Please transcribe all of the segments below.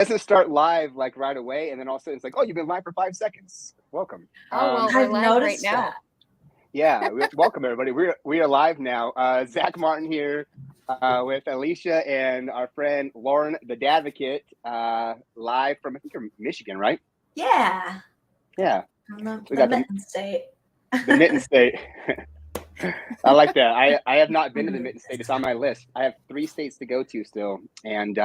doesn't start live like right away, and then all of a sudden it's like, oh, you've been live for 5 seconds. Welcome. Oh, well, we're I've live right noticed now. that. Yeah, welcome everybody. We are live now. Zach Martin here with Alicia and our friend Lauren, the Dadvocate, live from, I think you're Michigan, right? Yeah. Yeah. From the We got Mitten State. the Mitten State. I like that. I have not been to the Mitten State. It's on my list. I have 3 states to go to still, and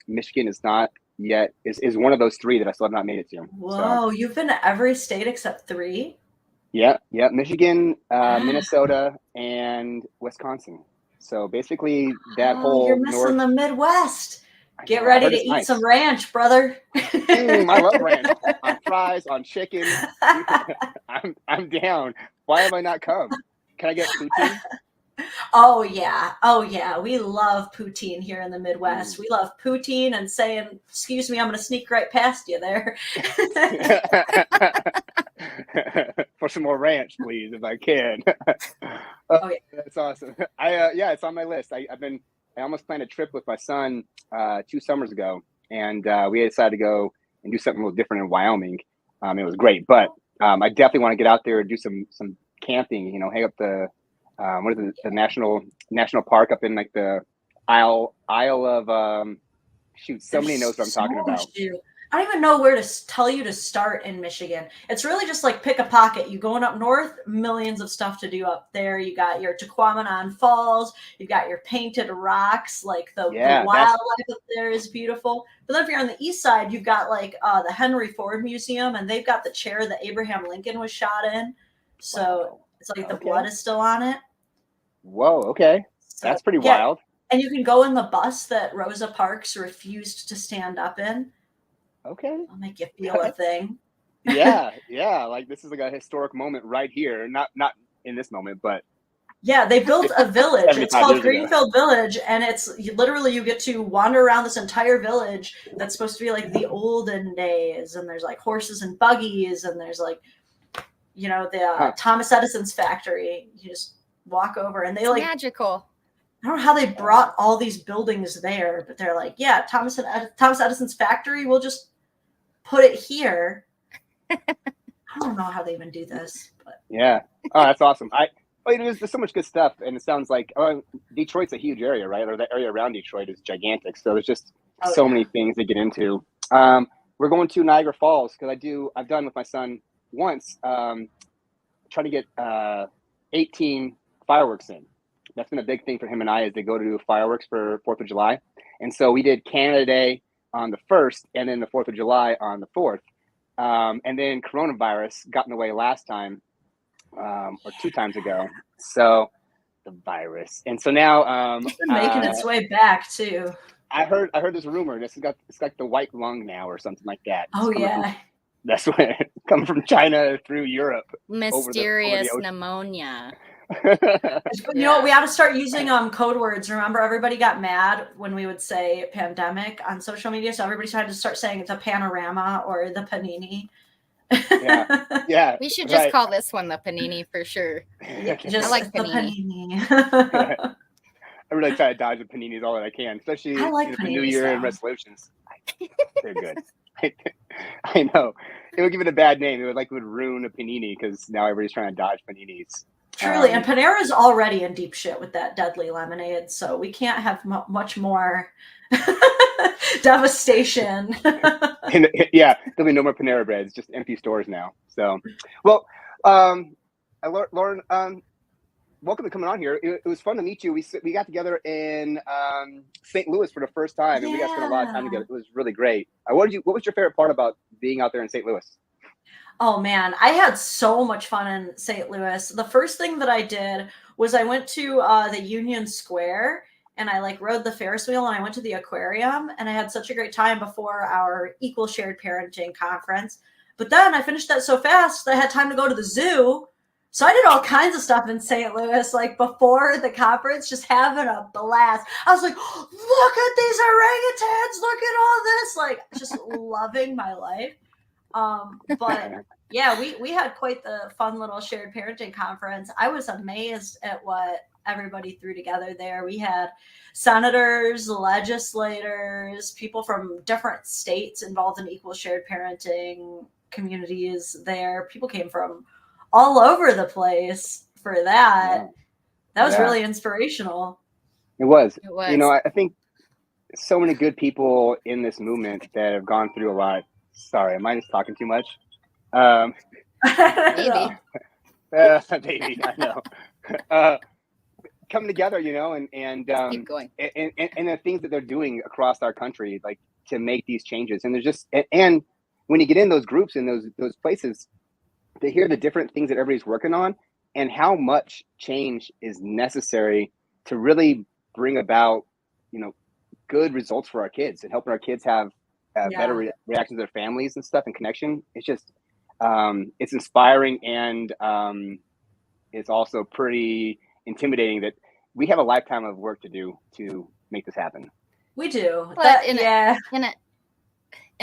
Michigan is not yet. Is one of those 3 that I still have not made it to. Whoa, you've been to every state except 3? Yeah. Michigan, Minnesota, and Wisconsin. So basically, that whole you're missing the Midwest. Get I ready heard to it's eat nice. some ranch, brother. I love ranch on fries, on chicken. I'm down. Why have I not come? Can I get poutine? Oh yeah. We love poutine here in the Midwest. We love poutine and saying, "Excuse me, I'm going to sneak right past you there." For some more ranch, please, if I can. Oh yeah. That's awesome. Yeah, it's on my list. I almost planned a trip with my son 2 summers ago, and we decided to go and do something a little different in Wyoming. It was great, but I definitely want to get out there and do some camping. You know, hang up the what is it, the national park up in like the Isle of shoot. Somebody knows what I'm talking about. I don't even know where to tell you to start in Michigan. It's really just like pick a pocket. You going up north, millions of stuff to do up there. You got your Tequamanon Falls. You've got your painted rocks. Like the wildlife up there is beautiful. But then if you're on the east side, you've got like the Henry Ford Museum, and they've got the chair that Abraham Lincoln was shot in. So it's like the blood is still on it. Whoa, okay. So, that's pretty wild. And you can go in the bus that Rosa Parks refused to stand up in. Okay. I'll make you feel a thing. Yeah. Like this is like a historic moment right here. Not in this moment, but yeah, they built a village. It's called Greenfield Village, and it's literally you get to wander around this entire village that's supposed to be like the olden days, and there's like horses and buggies, and there's like, you know, the Thomas Edison's factory. You just walk over, and they like magical. I don't know how they brought all these buildings there, but they're like, yeah, Thomas Edison's factory. We'll just put it here. I don't know how they even do this, but yeah. Oh, that's awesome. There's so much good stuff, and it sounds like Detroit's a huge area, right? Or the area around Detroit is gigantic. So there's just so many things to get into. We're going to Niagara Falls because I've done with my son once, trying to get 18 fireworks in. That's been a big thing for him and I, is they go to do fireworks for 4th of July. And so we did Canada Day on the 1st and then the 4th of July on the 4th. And then coronavirus got in the way last time, or 2 times ago. So the virus. And so now it's been making its way back too. I heard this rumor. It's like the white lung now or something like that. Oh yeah. That's what coming from China through Europe. Mysterious pneumonia. You know, we ought to start using code words. Remember, everybody got mad when we would say pandemic on social media, so everybody tried to start saying the panorama or the panini. Yeah. We should just call this one the panini for sure. I like panini. I really try to dodge the paninis all that I can, especially the New Year and resolutions. They're good. I know. It would give it a bad name. It would ruin a panini because now everybody's trying to dodge paninis. Truly, and Panera's already in deep shit with that deadly lemonade, so we can't have much more devastation. Yeah, there'll be no more Panera breads, just empty stores now. So, well, Lauren, welcome to coming on here. It was fun to meet you. We got together in St. Louis for the first time, and we got to spend a lot of time together. It was really great. What was your favorite part about being out there in St. Louis? Oh man, I had so much fun in St. Louis. The first thing that I did was I went to the Union Square, and I rode the Ferris wheel, and I went to the aquarium, and I had such a great time before our equal shared parenting conference. But then I finished that so fast that I had time to go to the zoo. So I did all kinds of stuff in St. Louis, before the conference, just having a blast. I was like, look at these orangutans, look at all this, just loving my life. But yeah, we had quite the fun little shared parenting conference. I was amazed at what everybody threw together there. We had senators, legislators, people from different states involved in equal shared parenting communities there. People came from all over the place for that. Yeah. That was really inspirational. It was. It was. You know, I think so many good people in this movement that have gone through a lot. Sorry, am I just talking too much? Maybe. Maybe, I know. Coming together, you know, and keep going. And the things that they're doing across our country, like to make these changes. And there's just, and when you get in those groups and those places, to hear the different things that everybody's working on and how much change is necessary to really bring about, you know, good results for our kids and helping our kids have better reactions to their families and stuff and connection. It's just, it's inspiring, and it's also pretty intimidating that we have a lifetime of work to do to make this happen. We do. But in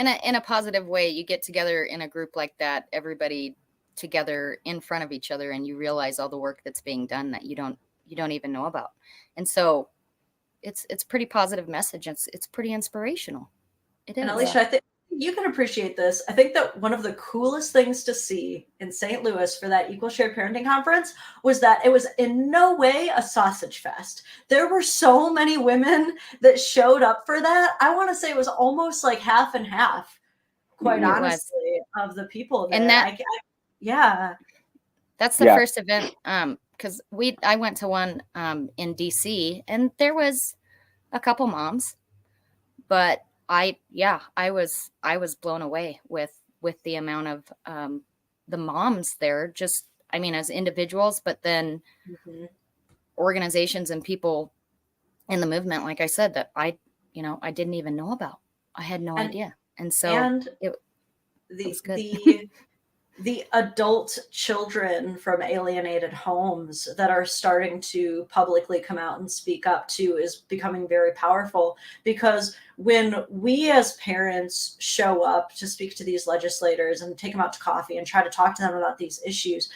a positive way, you get together in a group like that, everybody together in front of each other, and you realize all the work that's being done that you don't even know about. And so it's a pretty positive message. It's pretty inspirational. It is. And Alicia, I think you can appreciate this. I think that one of the coolest things to see in St. Louis for that Equal Shared Parenting Conference was that it was in no way a sausage fest. There were so many women that showed up for that. I want to say it was almost like half and half, quite honestly, of the people there. And that's the first event. Because I went to one in DC, and there was a couple moms, but I was blown away with the amount of the moms there, just, I mean, as individuals, but then organizations and people in the movement, like I said, that I didn't even know about. I had no idea. And so it was good. The adult children from alienated homes that are starting to publicly come out and speak up too is becoming very powerful, because when we as parents show up to speak to these legislators and take them out to coffee and try to talk to them about these issues,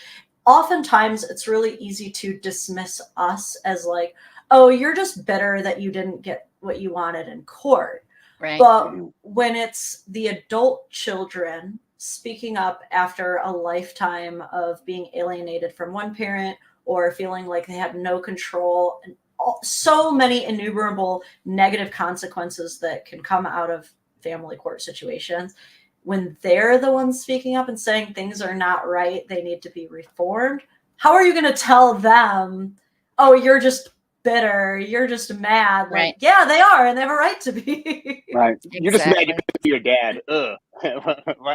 oftentimes it's really easy to dismiss us as like, oh, you're just bitter that you didn't get what you wanted in court. Right. But when it's the adult children speaking up after a lifetime of being alienated from one parent or feeling like they had no control, and so many innumerable negative consequences that can come out of family court situations, when they're the ones speaking up and saying things are not right, they need to be reformed, how are you going to tell them, oh, you're just bitter, you're just mad? Right. Like, yeah, they are, and they have a right to be. Right. You're just mad you see your dad.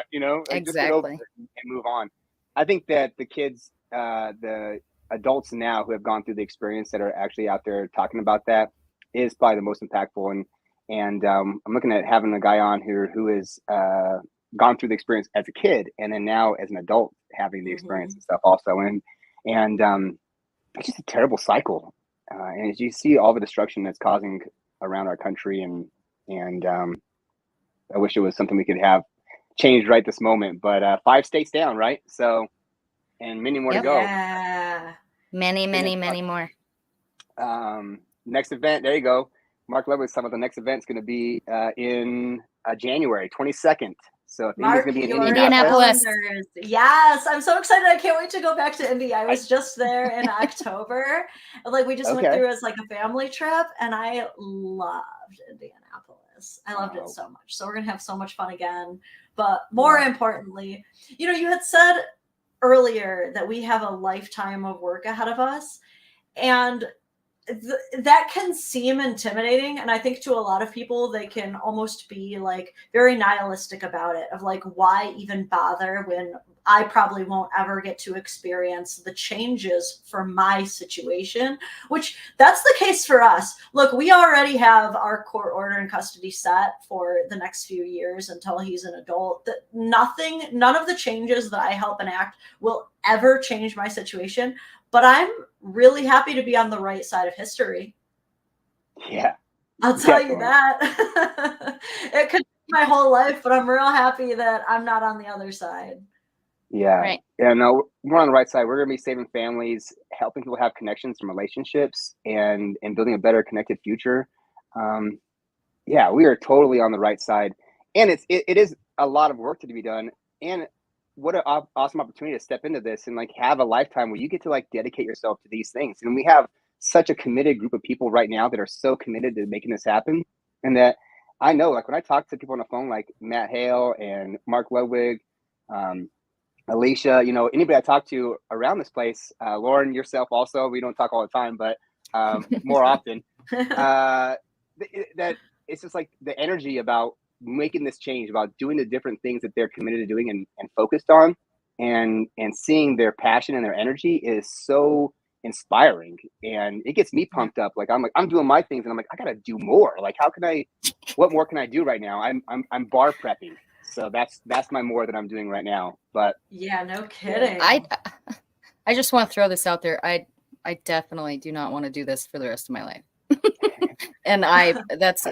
You know, like, exactly. Just get over it and move on. I think that the kids, the adults now who have gone through the experience that are actually out there talking about that is probably the most impactful. And I'm looking at having a guy on here who has gone through the experience as a kid and then now as an adult having the experience and stuff also. And it's just a terrible cycle. And as you see all the destruction that's causing around our country, and I wish it was something we could have changed right this moment, but 5 states down, right? So, and many more to go. Yeah. Many more. Next event, there you go. Mark Love was talking about the next event's going to be in January 22nd. So if Indy's going to be in Indianapolis. Yes, I'm so excited. I can't wait to go back to Indy. I was just there in October. Like, we just went through as like a family trip, and I loved Indianapolis. I loved it so much. So we're going to have so much fun again. But more importantly, you know, you had said earlier that we have a lifetime of work ahead of us, and that can seem intimidating. And I think to a lot of people, they can almost be like very nihilistic about it, of like, why even bother when I probably won't ever get to experience the changes for my situation, which that's the case for us. Look, we already have our court order and custody set for the next few years until he's an adult. That none of the changes that I help enact will ever change my situation. But I'm really happy to be on the right side of history. Yeah. I'll tell you that. It could be my whole life, but I'm real happy that I'm not on the other side. Yeah. Right. Yeah, no, we're on the right side. We're going to be saving families, helping people have connections and relationships, and building a better connected future. Yeah, we are totally on the right side. And it is a lot of work to be done. And what an awesome opportunity to step into this and like have a lifetime where you get to like dedicate yourself to these things. And we have such a committed group of people right now that are so committed to making this happen. And that I know, like when I talk to people on the phone, like Matt Hale and Mark Ludwig, Alicia, anybody I talk to around this place, Lauren, yourself also, we don't talk all the time, but more often, that it's just like the energy about making this change, about doing the different things that they're committed to doing and focused on, and seeing their passion and their energy is so inspiring, and it gets me pumped up. Like I'm doing my things, and I'm like, I gotta do more. Like, what more can I do right now? I'm bar prepping. So that's my more that I'm doing right now. But yeah, no kidding. I just want to throw this out there. I definitely do not want to do this for the rest of my life. And that's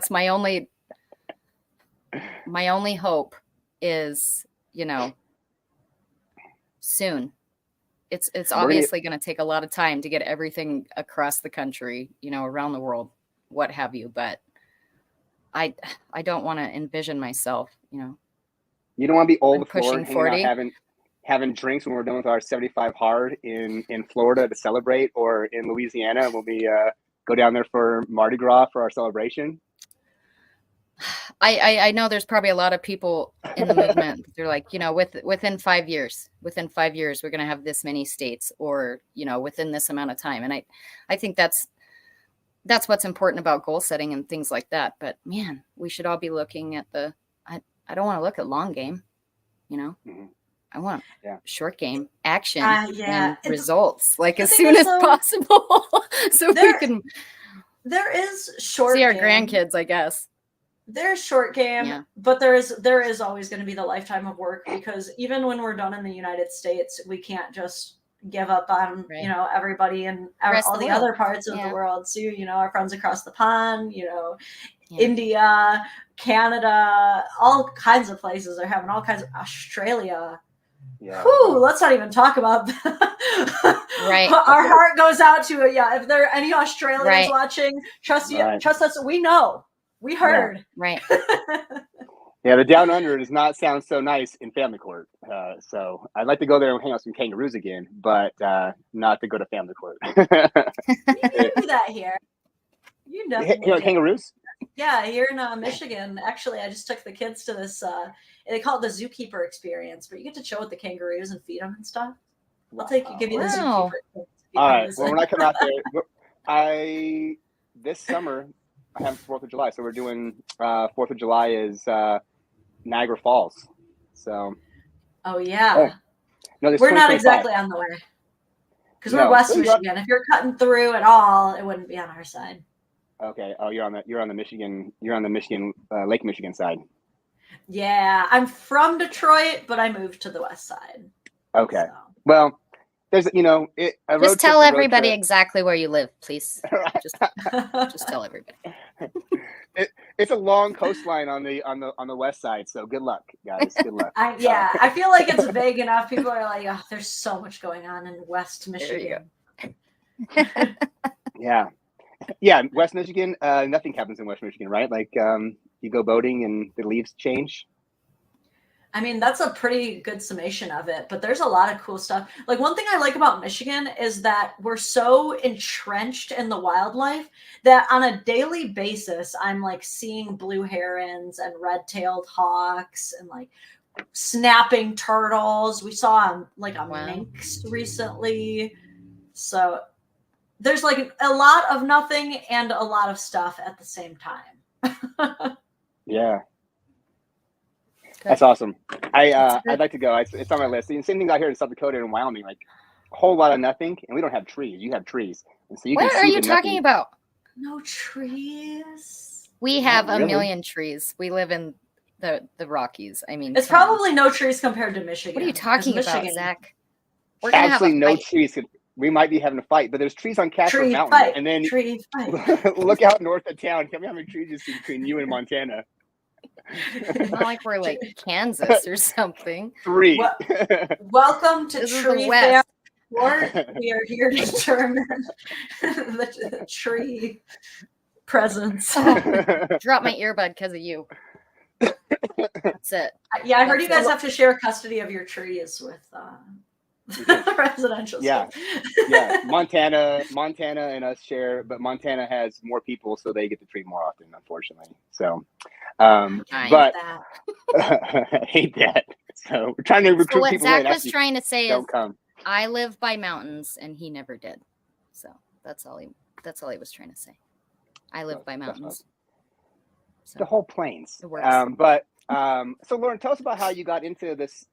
my only hope is, soon. It's obviously going to take a lot of time to get everything across the country, around the world, what have you, but I don't want to envision myself, You don't want to be old pushing Florida, 40, having drinks when we're done with our 75 hard in Florida to celebrate, or in Louisiana when we go down there for Mardi Gras for our celebration. I know there's probably a lot of people in the movement. They're like, within 5 years, we're going to have this many states, or, within this amount of time. And I think that's what's important about goal setting and things like that. But man, we should all be looking at I don't want to look at long game, Mm-hmm. I want short game action and results like as soon as possible. So we can short see our game. Grandkids, I guess. There's short game, but there is always going to be the lifetime of work, because even when we're done in the United States, we can't just give up on everybody and all the other parts of the world too. Our friends across the pond, India, Canada, all kinds of places are having all kinds of Australia. Yeah. Whew, let's not even talk about that. Right. Our heart goes out to it. Yeah. If there are any Australians watching, trust us. We know. We heard. Yeah. Right. Yeah, the Down Under does not sound so nice in family court. So I'd like to go there and hang out with some kangaroos again, but not to go to family court. You can do that here. You definitely kangaroos? Yeah, here in Michigan. Actually, I just took the kids to this. They call it the zookeeper experience, but you get to chill with the kangaroos and feed them and stuff. I'll give you the zookeeper. All right. Well, when I come out there, this summer I have 4th of July, so we're doing 4th of July is Niagara Falls. So. Oh yeah. No, we're not exactly on the way, because we're West Michigan. If you're cutting through at all, it wouldn't be on our side. Okay. Oh, you're on the Michigan. You're on the Michigan Lake Michigan side. Yeah, I'm from Detroit, but I moved to the west side. Okay. So. Well, there's just tell everybody exactly where you live, please. just tell everybody. It's a long coastline on the west side, so good luck, guys. Good luck. I feel like it's vague enough. People are like, oh, there's so much going on in West Michigan. Yeah, West Michigan. Nothing happens in West Michigan, right? Like you go boating and the leaves change. I mean, that's a pretty good summation of it, but there's a lot of cool stuff. Like, one thing I like about Michigan is that we're so entrenched in the wildlife that on a daily basis, I'm like seeing blue herons and red-tailed hawks and like snapping turtles. We saw like a minx recently. So there's like a lot of nothing and a lot of stuff at the same time. Yeah. That's awesome. I'd like to go. It's on my list. The same thing out here in South Dakota and Wyoming, like a whole lot of nothing, and we don't have trees. You have trees, and so you what can are see you talking about? No trees. We have a million trees. We live in the Rockies. I mean, it's probably no trees compared to Michigan. What are you talking about, Zach? We're gonna have no trees. We might be having a fight, but there's trees on Casper Mountain, and then look out north of town. Tell me how many trees you see between you and Montana. It's not like we're like Kansas or something. 3. Welcome to This is Tree the West. Family Court. We are here to determine the tree presence. Drop my earbud because of you. That's it. Yeah, I heard you guys have to share custody of your trees with residential. Yeah, yeah. Montana and us share, but Montana has more people, so they get to treat more often, unfortunately. So, but I hate that. So we're trying to recruit what people. Zach was trying to say is, come. I live by mountains, and he never did. So that's all he was trying to say. I live by mountains. So, the whole plains. It works. So Lauren, tell us about how you got into this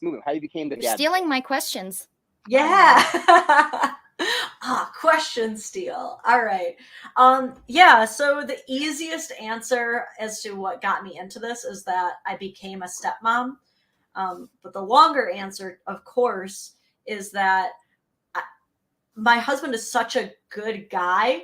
movement. How you became the dad. Stealing my questions. Yeah. Question steal. All right. Yeah. So the easiest answer as to what got me into this is that I became a stepmom. But the longer answer, of course, is that my husband is such a good guy,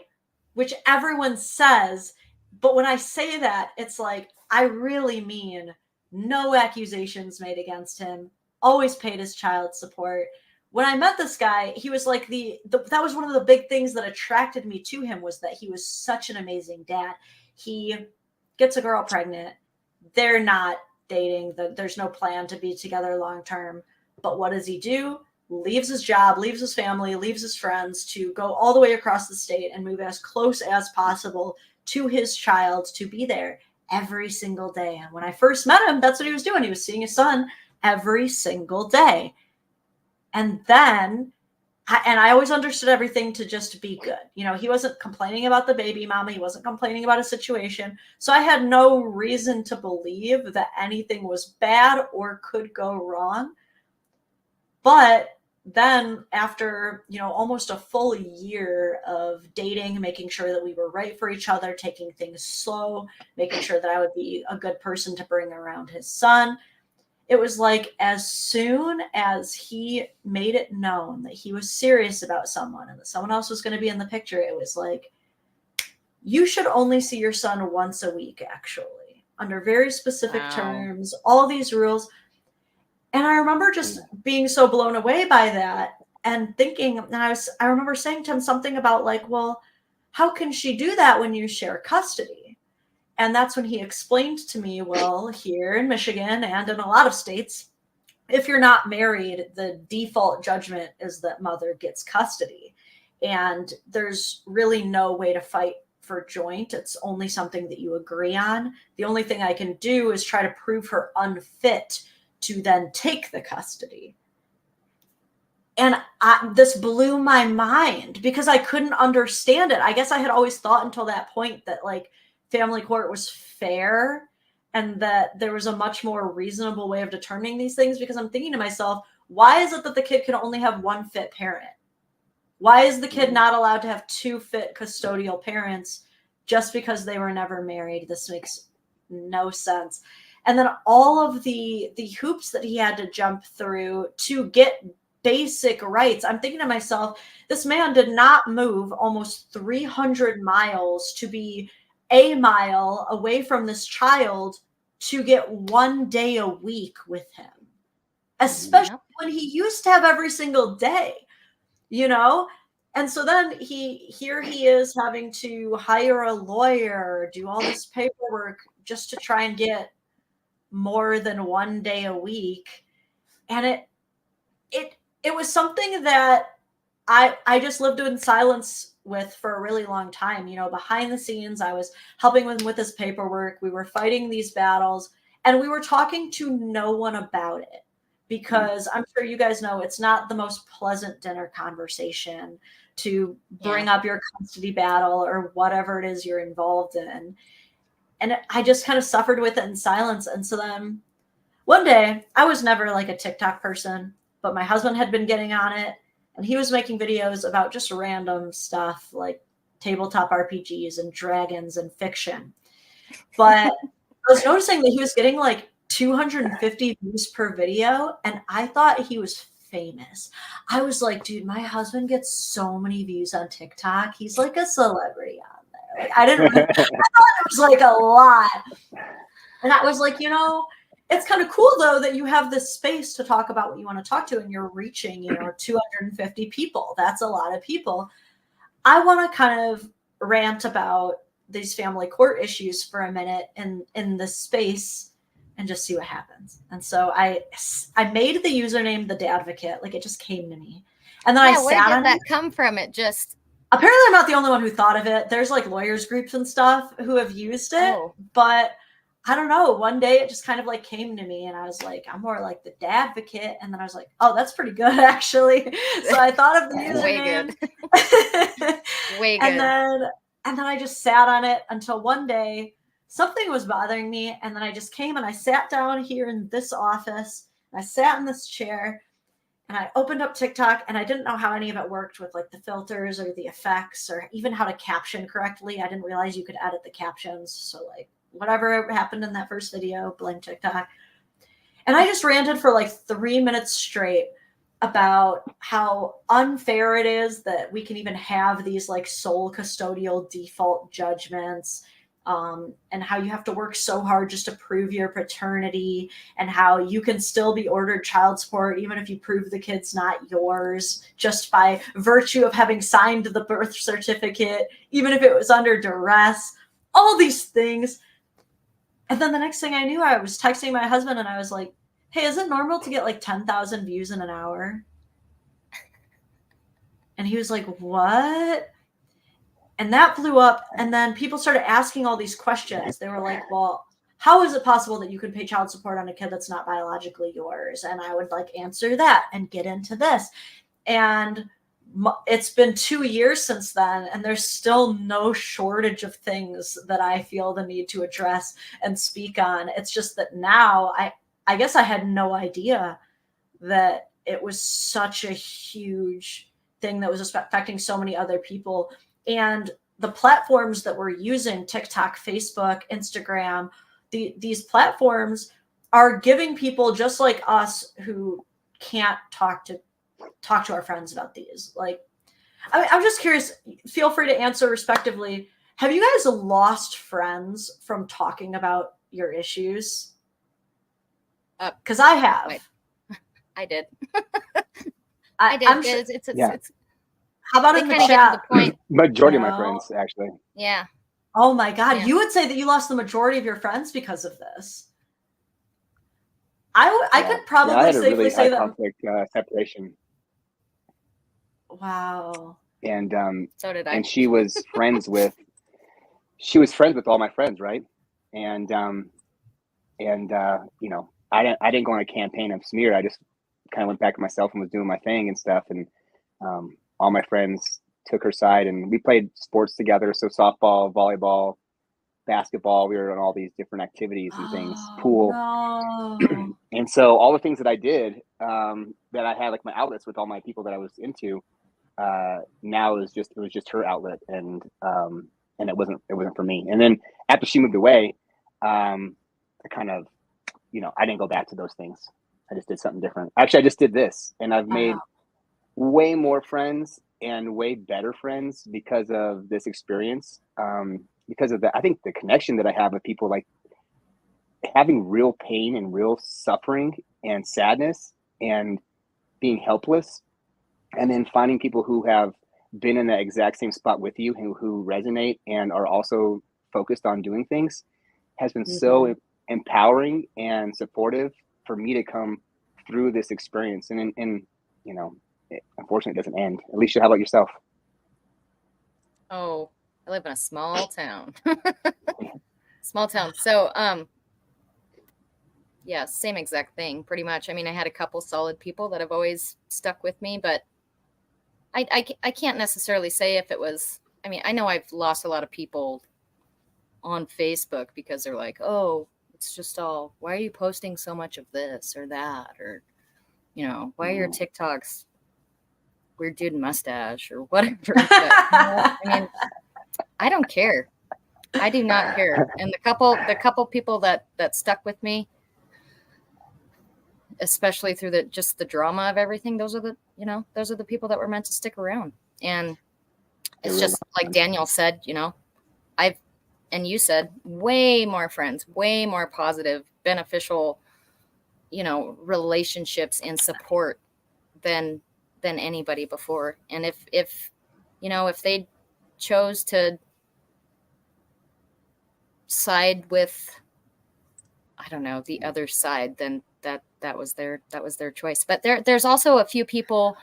which everyone says. But when I say that, it's like, I really mean no accusations made against him, always paid his child support. When I met this guy, he was like that was one of the big things that attracted me to him, was that he was such an amazing dad. He gets a girl pregnant. They're not dating. There's no plan to be together long term. But what does he do? Leaves his job, leaves his family, leaves his friends to go all the way across the state and move as close as possible to his child, to be there every single day. And when I first met him, that's what he was doing. He was seeing his son every single day. And then, I always understood everything to just be good. You know, he wasn't complaining about the baby mama. He wasn't complaining about a situation. So I had no reason to believe that anything was bad or could go wrong. But then after, almost a full year of dating, making sure that we were right for each other, taking things slow, making sure that I would be a good person to bring around his son, it was like as soon as he made it known that he was serious about someone and that someone else was going to be in the picture, it was like, you should only see your son once a week, actually, under very specific terms, all these rules. And I remember just being so blown away by that and thinking, and I remember saying to him something about like, well, how can she do that when you share custody? And that's when he explained to me, well, here in Michigan and in a lot of states, if you're not married, the default judgment is that mother gets custody. And there's really no way to fight for joint. It's only something that you agree on. The only thing I can do is try to prove her unfit to then take the custody. And this blew my mind because I couldn't understand it. I guess I had always thought until that point that like family court was fair and that there was a much more reasonable way of determining these things, because I'm thinking to myself, why is it that the kid can only have one fit parent? Why is the kid not allowed to have two fit custodial parents just because they were never married? This makes no sense. And then all of the hoops that he had to jump through to get basic rights. I'm thinking to myself, this man did not move almost 300 miles to be a mile away from this child to get 1 day a week with him, especially when he used to have every single day, And so then he is having to hire a lawyer, do all this paperwork just to try and get more than 1 day a week. And it was something that I just lived in silence with for a really long time. Behind the scenes, I was helping him with his paperwork. We were fighting these battles and we were talking to no one about it, because I'm sure you guys know it's not the most pleasant dinner conversation to bring up your custody battle or whatever it is you're involved in. And I just kind of suffered with it in silence. And so then one day, I was never like a TikTok person, but my husband had been getting on it and he was making videos about just random stuff like tabletop RPGs and dragons and fiction. But I was noticing that he was getting like 250 views per video. And I thought he was famous. I was like, dude, my husband gets so many views on TikTok. He's like a celebrity on there. Like, I thought it was like a lot. And I was like, it's kind of cool though that you have this space to talk about what you want to talk to, and you're reaching, 250 people. That's a lot of people. I want to kind of rant about these family court issues for a minute in this space and just see what happens. And so I made the username the Dadvocate, like it just came to me. And then where did that come from? It just apparently I'm not the only one who thought of it. There's like lawyers groups and stuff who have used it, but I don't know. One day it just kind of like came to me and I was like, I'm more like the Dadvocate. And then I was like, oh, that's pretty good actually. So I thought of the username. Way good. And then I just sat on it until one day something was bothering me. And then I just came and I sat down here in this office. And I sat in this chair and I opened up TikTok, and I didn't know how any of it worked with like the filters or the effects or even how to caption correctly. I didn't realize you could edit the captions. So like whatever happened in that first video, blame TikTok. And I just ranted for like 3 minutes straight about how unfair it is that we can even have these like sole custodial default judgments, and how you have to work so hard just to prove your paternity, and how you can still be ordered child support even if you prove the kid's not yours just by virtue of having signed the birth certificate, even if it was under duress, all these things. And then the next thing I knew, I was texting my husband and I was like, hey, is it normal to get like 10,000 views in an hour? And he was like, what? And that blew up. And then people started asking all these questions. They were like, well, how is it possible that you could pay child support on a kid that's not biologically yours? And I would like answer that and get into this. And it's been 2 years since then, and there's still no shortage of things that I feel the need to address and speak on. It's just that now I guess I had no idea that it was such a huge thing that was affecting so many other people. And the platforms that we're using, TikTok, Facebook, Instagram, these platforms are giving people just like us who can't talk to our friends about these. Like, I'm just curious, feel free to answer respectively. Have you guys lost friends from talking about your issues? Because I have. Wait. I did. I did. I'm sure, it's how about in the chat? The point. Majority of my friends, actually. Yeah. Oh my God. Yeah. You would say that you lost the majority of your friends because of this. I could probably safely say that. Conflict, separation. Wow. And so did I. And she was friends with all my friends, right? And I didn't go on a campaign of smear. I just kind of went back to myself and was doing my thing and stuff. And all my friends took her side, and we played sports together. So softball, volleyball, basketball, we were on all these different activities and things, pool. No. And so all the things that I did, that I had like my outlets with all my people that I was into, now it was just her outlet. And it wasn't for me. And then after she moved away, I kind of, I didn't go back to those things. I just did something different. Actually, I just did this, and I've made way more friends and way better friends because of this experience. Because of that, I think the connection that I have with people, like having real pain and real suffering and sadness and being helpless, and then finding people who have been in that exact same spot with you, who resonate and are also focused on doing things, has been so empowering and supportive for me to come through this experience. And unfortunately, it doesn't end. Alicia, how about yourself? Oh, I live in a small town. Small town. So, yeah, same exact thing, pretty much. I mean, I had a couple solid people that have always stuck with me, but I can't necessarily say if it was, I mean, I know I've lost a lot of people on Facebook because they're like, oh, it's just all, why are you posting so much of this or that? Or, why are your TikToks weird dude mustache or whatever? But, I mean, I don't care. I do not care. And the couple people that stuck with me, especially through the drama of everything, those are the people that were meant to stick around. And it's just like Daniel said, and you said way more friends, way more positive, beneficial, relationships and support than anybody before. And if they chose to side with, I don't know, the other side, then that was their choice. But there's also a few people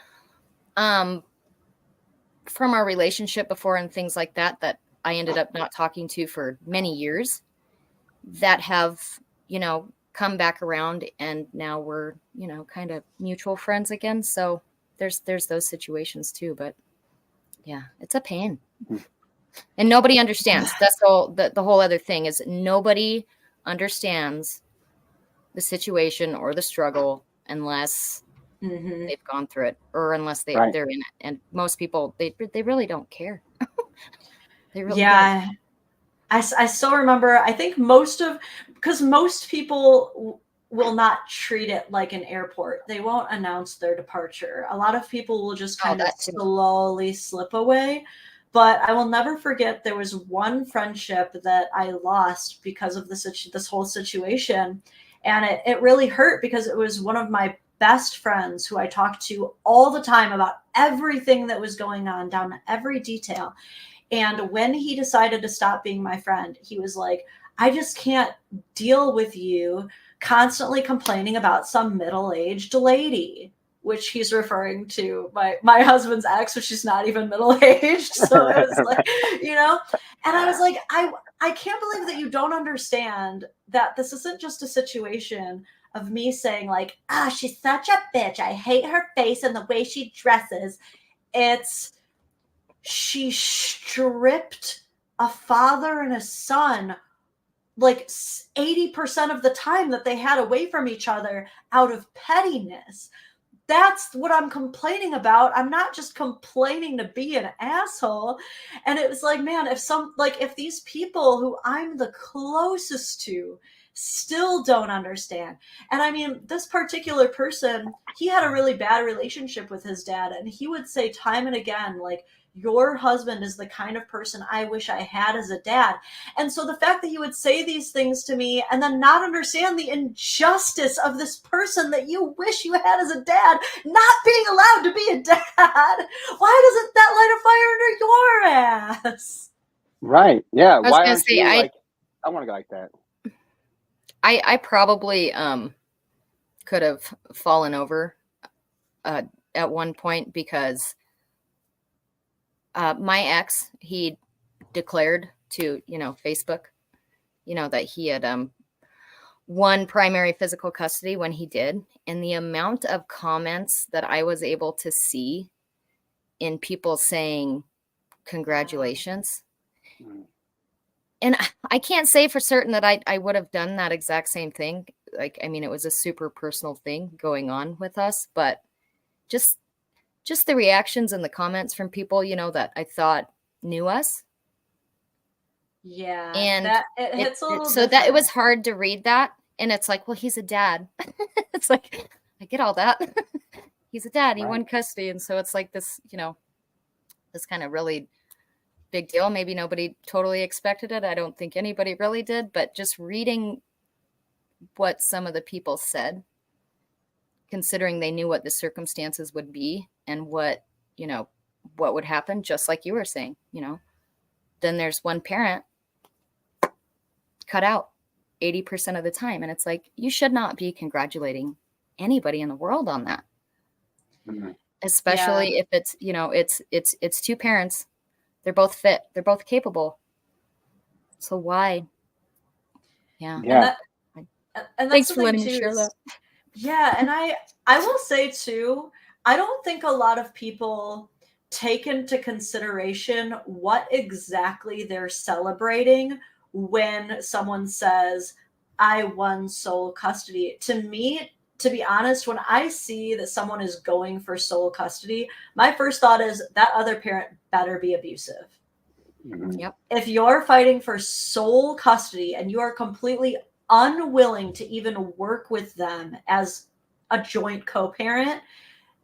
from our relationship before and things like that I ended up not talking to for many years that have, come back around, and now we're, kind of mutual friends again. So there's those situations too. But yeah, it's a pain. And nobody understands. That's the whole other thing is nobody understands the situation or the struggle unless they've gone through it, or unless they're in it. And most people, they really don't care. They really don't. I still remember, I think because most people will not treat it like an airport. They won't announce their departure. A lot of people will just kind of slowly slip away. But I will never forget, there was one friendship that I lost because of this whole situation. And it really hurt because it was one of my best friends who I talked to all the time about everything that was going on, down to every detail. And when he decided to stop being my friend, he was like, I just can't deal with you constantly complaining about some middle-aged lady, which he's referring to my husband's ex, which is not even middle-aged. So it was like, and I was like, I can't believe that you don't understand that this isn't just a situation of me saying like, she's such a bitch, I hate her face and the way she dresses. It's, she stripped a father and a son like 80% of the time that they had away from each other out of pettiness. That's what I'm complaining about. I'm not just complaining to be an asshole. And it was like, man, if these people who I'm the closest to still don't understand. And I mean, this particular person, he had a really bad relationship with his dad. And he would say time and again, like, your husband is the kind of person I wish I had as a dad. And so the fact that he would say these things to me and then not understand the injustice of this person that you wish you had as a dad, not being allowed to be a dad, why doesn't that light a fire under your ass? Right. Yeah. Why aren't you I want to go like that. I probably could have fallen over at one point because my ex, he declared to, Facebook, that he had won primary physical custody when he did. And the amount of comments that I was able to see in people saying, congratulations. And I can't say for certain that I would have done that exact same thing. Like, I mean, it was a super personal thing going on with us, but just the reactions and the comments from people, that I thought knew us. Yeah. And it hits a little so different. that it was hard to read that. And it's like, well, he's a dad. It's like, I get all that. He's a dad. He won custody. And so it's like this, this kind of really big deal. Maybe nobody totally expected it. I don't think anybody really did. But just reading what some of the people said, considering they knew what the circumstances would be and what would happen, just like you were saying, then there's one parent cut out 80% of the time. And it's like, you should not be congratulating anybody in the world on that. Mm-hmm. Especially if it's, it's two parents. They're both fit. They're both capable. So why? Yeah. And that's thanks for letting me share that. Yeah. And I will say too, I don't think a lot of people take into consideration what exactly they're celebrating when someone says, I won sole custody. To me, to be honest, when I see that someone is going for sole custody, my first thought is that other parent better be abusive. Mm-hmm. Yep. If you're fighting for sole custody and you are completely unwilling to even work with them as a joint co-parent,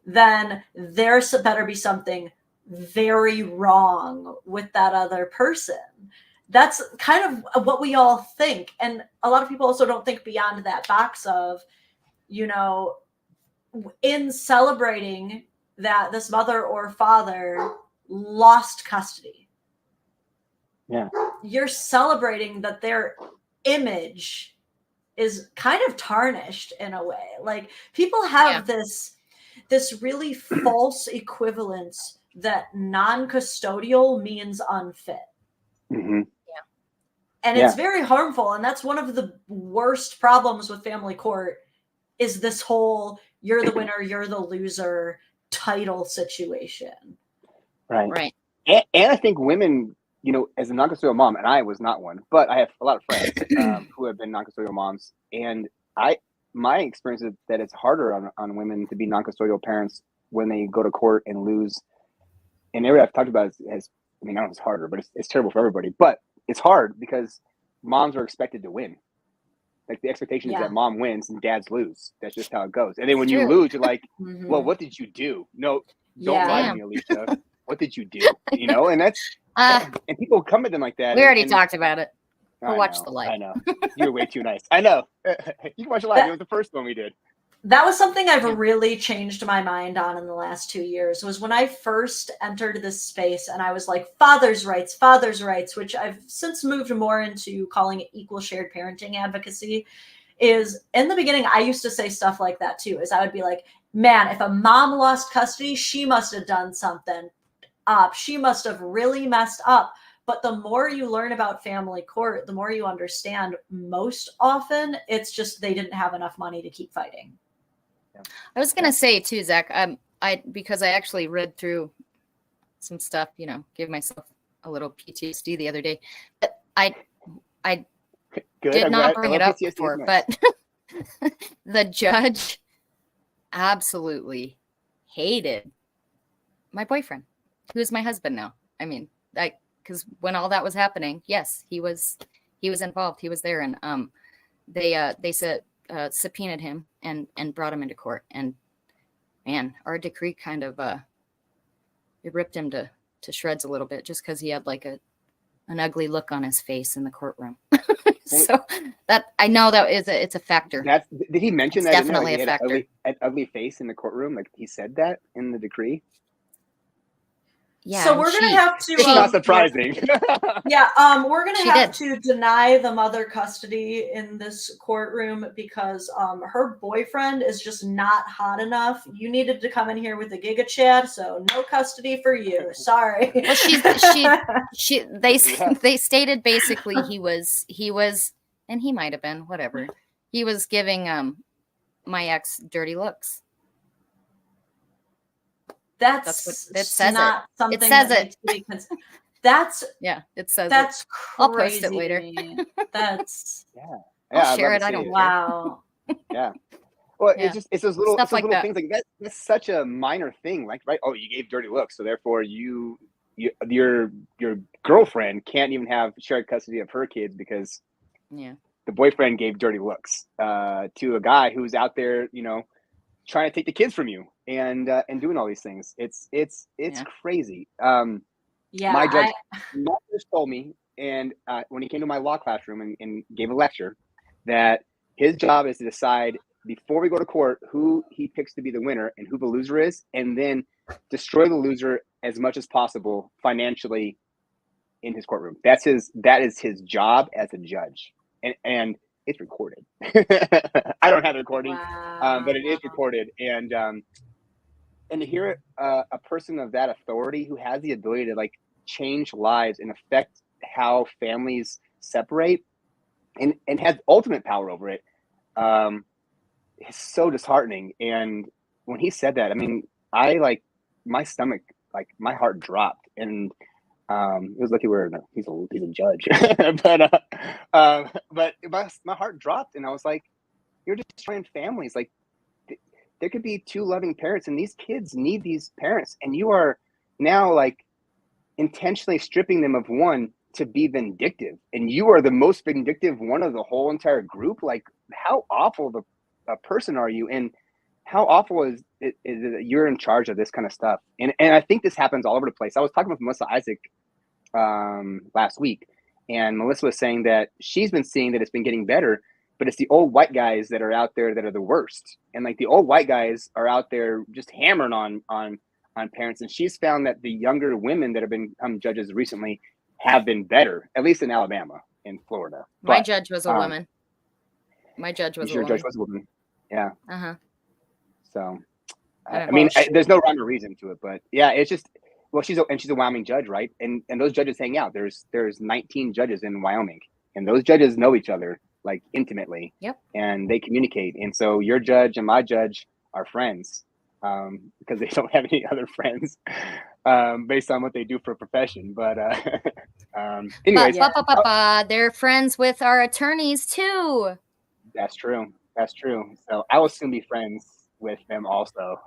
then there's better be something very wrong with that other person. that's kind of what we all think. And a lot of people also don't think beyond that box of, you know, in celebrating that this mother or father lost custody. Yeah. You're celebrating that their image is kind of tarnished in a way. Like people have this really false equivalence that non-custodial means unfit. Mm-hmm. And it's very harmful. And that's one of the worst problems with family court is this whole you're the winner, you're the loser title situation. Right. And I think women, you know, as a non-custodial mom, and I was not one, but I have a lot of friends who have been non-custodial moms. And my experience is that it's harder on women to be non-custodial parents when they go to court and lose. And everybody I've talked about is I mean, I don't know if it's harder, but it's terrible for everybody. But it's hard because moms are expected to win. Like the expectation is that mom wins and dads lose. That's just how it goes. And then when you lose, you're like, well, what did you do? No, don't lie to me, Alicia. What did you do? You know, and that's and people come at them like that. We already talked about it. We'll watch the live. I know. You're way too nice. I know. You can watch the live. It was the first one we did. That was something I've really changed my mind on in the last 2 years, was when I first entered this space and I was like, father's rights, which I've since moved more into calling it equal shared parenting advocacy. Is in the beginning, I used to say stuff like that too, is I would be like, man, if a mom lost custody, she must have done something up. She must have really messed up. But the more you learn about family court, the more you understand most often it's just they didn't have enough money to keep fighting. I was going to say too, Zach, because I actually read through some stuff, you know, gave myself a little PTSD the other day, but I did not bring it up before, but the judge absolutely hated my boyfriend, who is my husband now. I mean, because when all that was happening, yes, he was involved. He was there. And they said, subpoenaed him and brought him into court, and man, our decree kind of it ripped him to shreds a little bit, just because he had like an ugly look on his face in the courtroom. So that I know that it's a factor. Did he mention it's that? Definitely a factor. An ugly face in the courtroom, like he said that in the decree. Yeah, so we're gonna have to. It's not surprising. We're gonna have to deny the mother custody in this courtroom because her boyfriend is just not hot enough. You needed to come in here with a Giga Chad, so no custody for you. Sorry. Well, they stated basically he was, and he might have been whatever. He was giving my ex dirty looks. That's what it says. Not something it says that it. That's it says that's it. Crazy. I'll post it later. That's I'll share it. I don't. Wow. Yeah. Well, it's those little stuff like that. things like that. That's such a minor thing. Like, right? Oh, you gave dirty looks, so therefore your girlfriend can't even have shared custody of her kids because the boyfriend gave dirty looks to a guy who's out there, you know, trying to take the kids from you and doing all these things. It's crazy. My judge just told me, and when he came to my law classroom and gave a lecture, that his job is to decide before we go to court who he picks to be the winner and who the loser is, and then destroy the loser as much as possible financially in his courtroom. That is his job as a judge, and it's recorded. I don't have the recording, but it is recorded. And to hear a person of that authority who has the ability to like change lives and affect how families separate and has ultimate power over it, it's so disheartening. And when he said that, I mean, my stomach, like my heart dropped, and it was lucky he's a judge, but my heart dropped, and I was like, you're destroying families. Like there could be two loving parents, and these kids need these parents, and you are now like intentionally stripping them of one to be vindictive, and you are the most vindictive one of the whole entire group. Like, how awful of a person are you, and how awful is it that you're in charge of this kind of stuff? And I think this happens all over the place. I was talking with Melissa Isaac last week, And Melissa was saying that she's been seeing that it's been getting better, but it's the old white guys that are out there that are the worst. And like the old white guys are out there just hammering on parents. And she's found that the younger women that have become judges recently have been better, at least in Alabama and Florida. My judge was a woman. My judge was a woman. Judge was a woman. Yeah. Uh-huh. So, I mean, there's no rhyme or reason to it, but yeah, it's just, well, she's a Wyoming judge, right? And those judges hang out. There's 19 judges in Wyoming, and those judges know each other like intimately. Yep. And they communicate. And so your judge and my judge are friends because they don't have any other friends based on what they do for a profession. But anyways, they're friends with our attorneys too. That's true. So I will soon be friends with them also.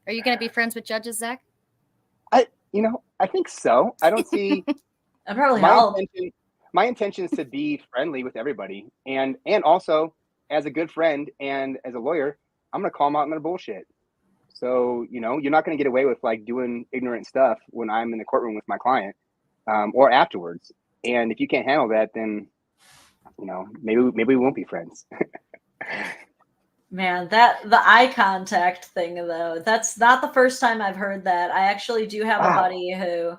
Are you going to be friends with judges, Zach? I think so. I don't see. That probably help. My intention is to be friendly with everybody, and also as a good friend and as a lawyer, I'm going to call them out on their bullshit. So you're not going to get away with like doing ignorant stuff when I'm in the courtroom with my client, or afterwards. And if you can't handle that, then maybe we won't be friends. Man, the eye contact thing, though, that's not the first time I've heard that. I actually do have a buddy who,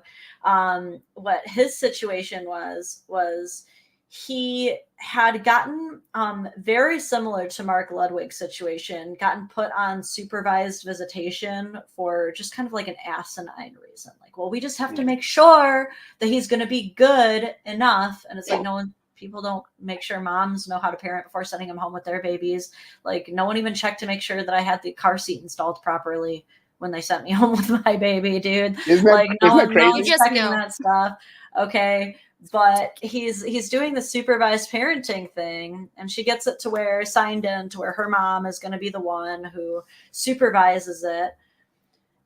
what his situation was he had gotten very similar to Mark Ludwig's situation, gotten put on supervised visitation for just kind of like an asinine reason. Like, well, we just have to make sure that he's going to be good enough. And it's like, people don't make sure moms know how to parent before sending them home with their babies. Like, no one even checked to make sure that I had the car seat installed properly when they sent me home with my baby, dude. No one's checking that stuff. Okay. But he's doing the supervised parenting thing, and she gets it to where signed in to where her mom is going to be the one who supervises it.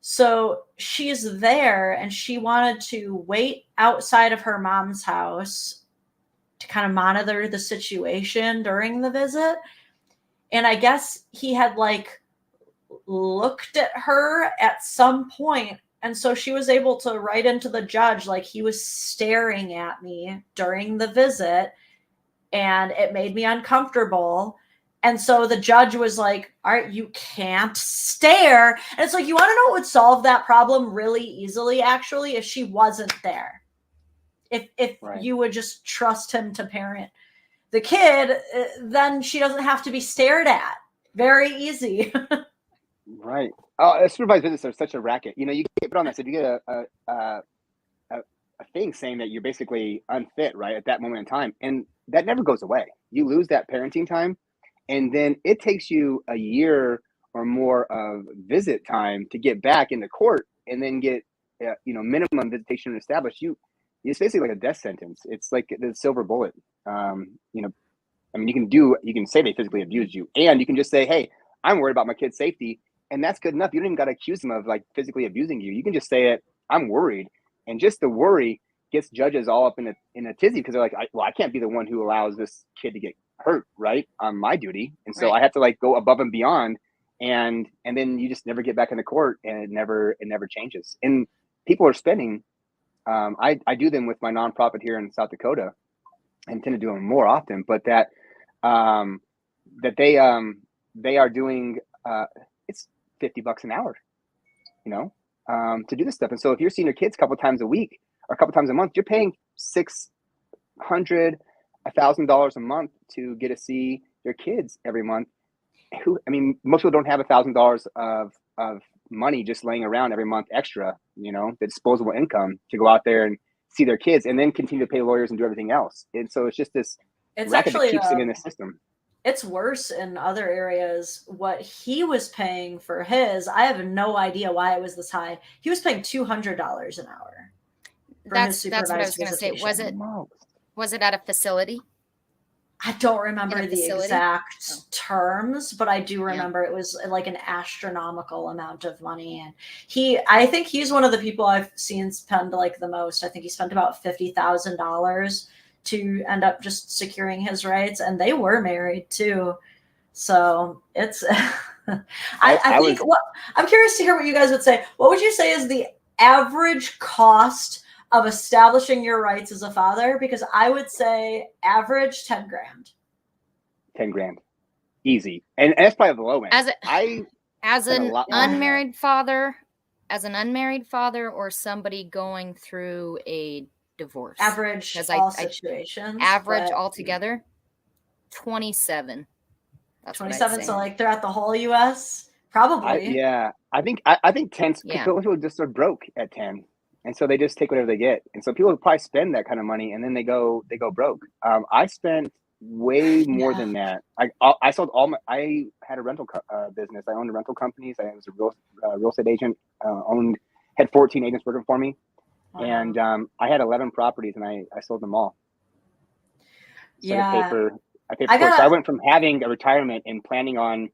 So she's there, and she wanted to wait outside of her mom's house to kind of monitor the situation during the visit. And I guess he had like looked at her at some point. And so she was able to write into the judge, like, he was staring at me during the visit and it made me uncomfortable. And so the judge was like, all right, you can't stare. And it's like, you want to know what would solve that problem really easily, actually, if she wasn't there. If you would just trust him to parent the kid, then she doesn't have to be stared at. Very easy. Right. Oh, supervised visits are such a racket. You get put on that. So you get a thing saying that you're basically unfit, right, at that moment in time, and that never goes away. You lose that parenting time, and then it takes you a year or more of visit time to get back into court, and then get minimum visitation established. It's basically like a death sentence. It's like the silver bullet. You can say they physically abused you, and you can just say, hey, I'm worried about my kid's safety. And that's good enough. You don't even got to accuse them of like physically abusing you. You can just say it, I'm worried. And just the worry gets judges all up in a tizzy, because they're like, I can't be the one who allows this kid to get hurt, right, on my duty. And so I have to like go above and beyond. And then you just never get back into court, and it never changes. And people are spending, I do them with my nonprofit here in South Dakota. I intend to do them more often, but that they are doing, it's $50 an hour, to do this stuff. And so if you're seeing your kids a couple times a week or a couple times a month, you're paying $600, $1,000 a month to get to see your kids every month. Most people don't have $1,000 of money just laying around every month extra, the disposable income to go out there and see their kids and then continue to pay lawyers and do everything else. And so it's just this racket that keeps them in the system. It's worse in other areas. What he was paying for his, I have no idea why it was this high. He was paying $200 an hour. That's what I was going to say. Was it at a facility? I don't remember the exact terms, but I do remember it was like an astronomical amount of money. And I think he's one of the people I've seen spend like the most. I think he spent about $50,000 to end up just securing his rights, and they were married too. So it's, I think I'm curious to hear what you guys would say. What would you say is the average cost of establishing your rights as a father? Because I would say average 10 grand. 10 grand. Easy. And that's probably the low end. As an unmarried father, or somebody going through a divorce? Average all situations. Average altogether, 27. That's 27. So like throughout the whole U.S., probably. I think 10. People just are broke at 10, and so they just take whatever they get. And so people would probably spend that kind of money, and then they go broke. I spent way more than that. I sold I had a rental business. I owned rental companies. I was a real estate agent. Had 14 agents working for me, and I had 11 properties, and I sold them all. So I paid for it. So I went from having a retirement and planning on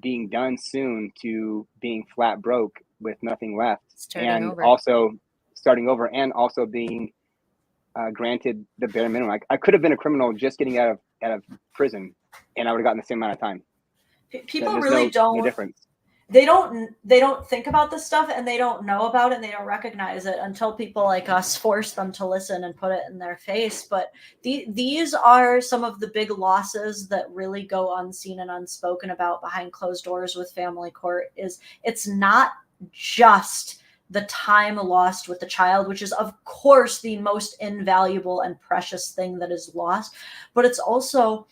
being done soon to being flat broke with nothing left, also starting over, and also being granted the bare minimum. I could have been a criminal just getting out of prison, and I would have gotten the same amount of time. People really don't. No difference. They don't think about this stuff, and they don't know about it, and they don't recognize it until people like us force them to listen and put it in their face. But these are some of the big losses that really go unseen and unspoken about behind closed doors with family court. It's not just the time lost with the child, which is of course the most invaluable and precious thing that is lost, but it's also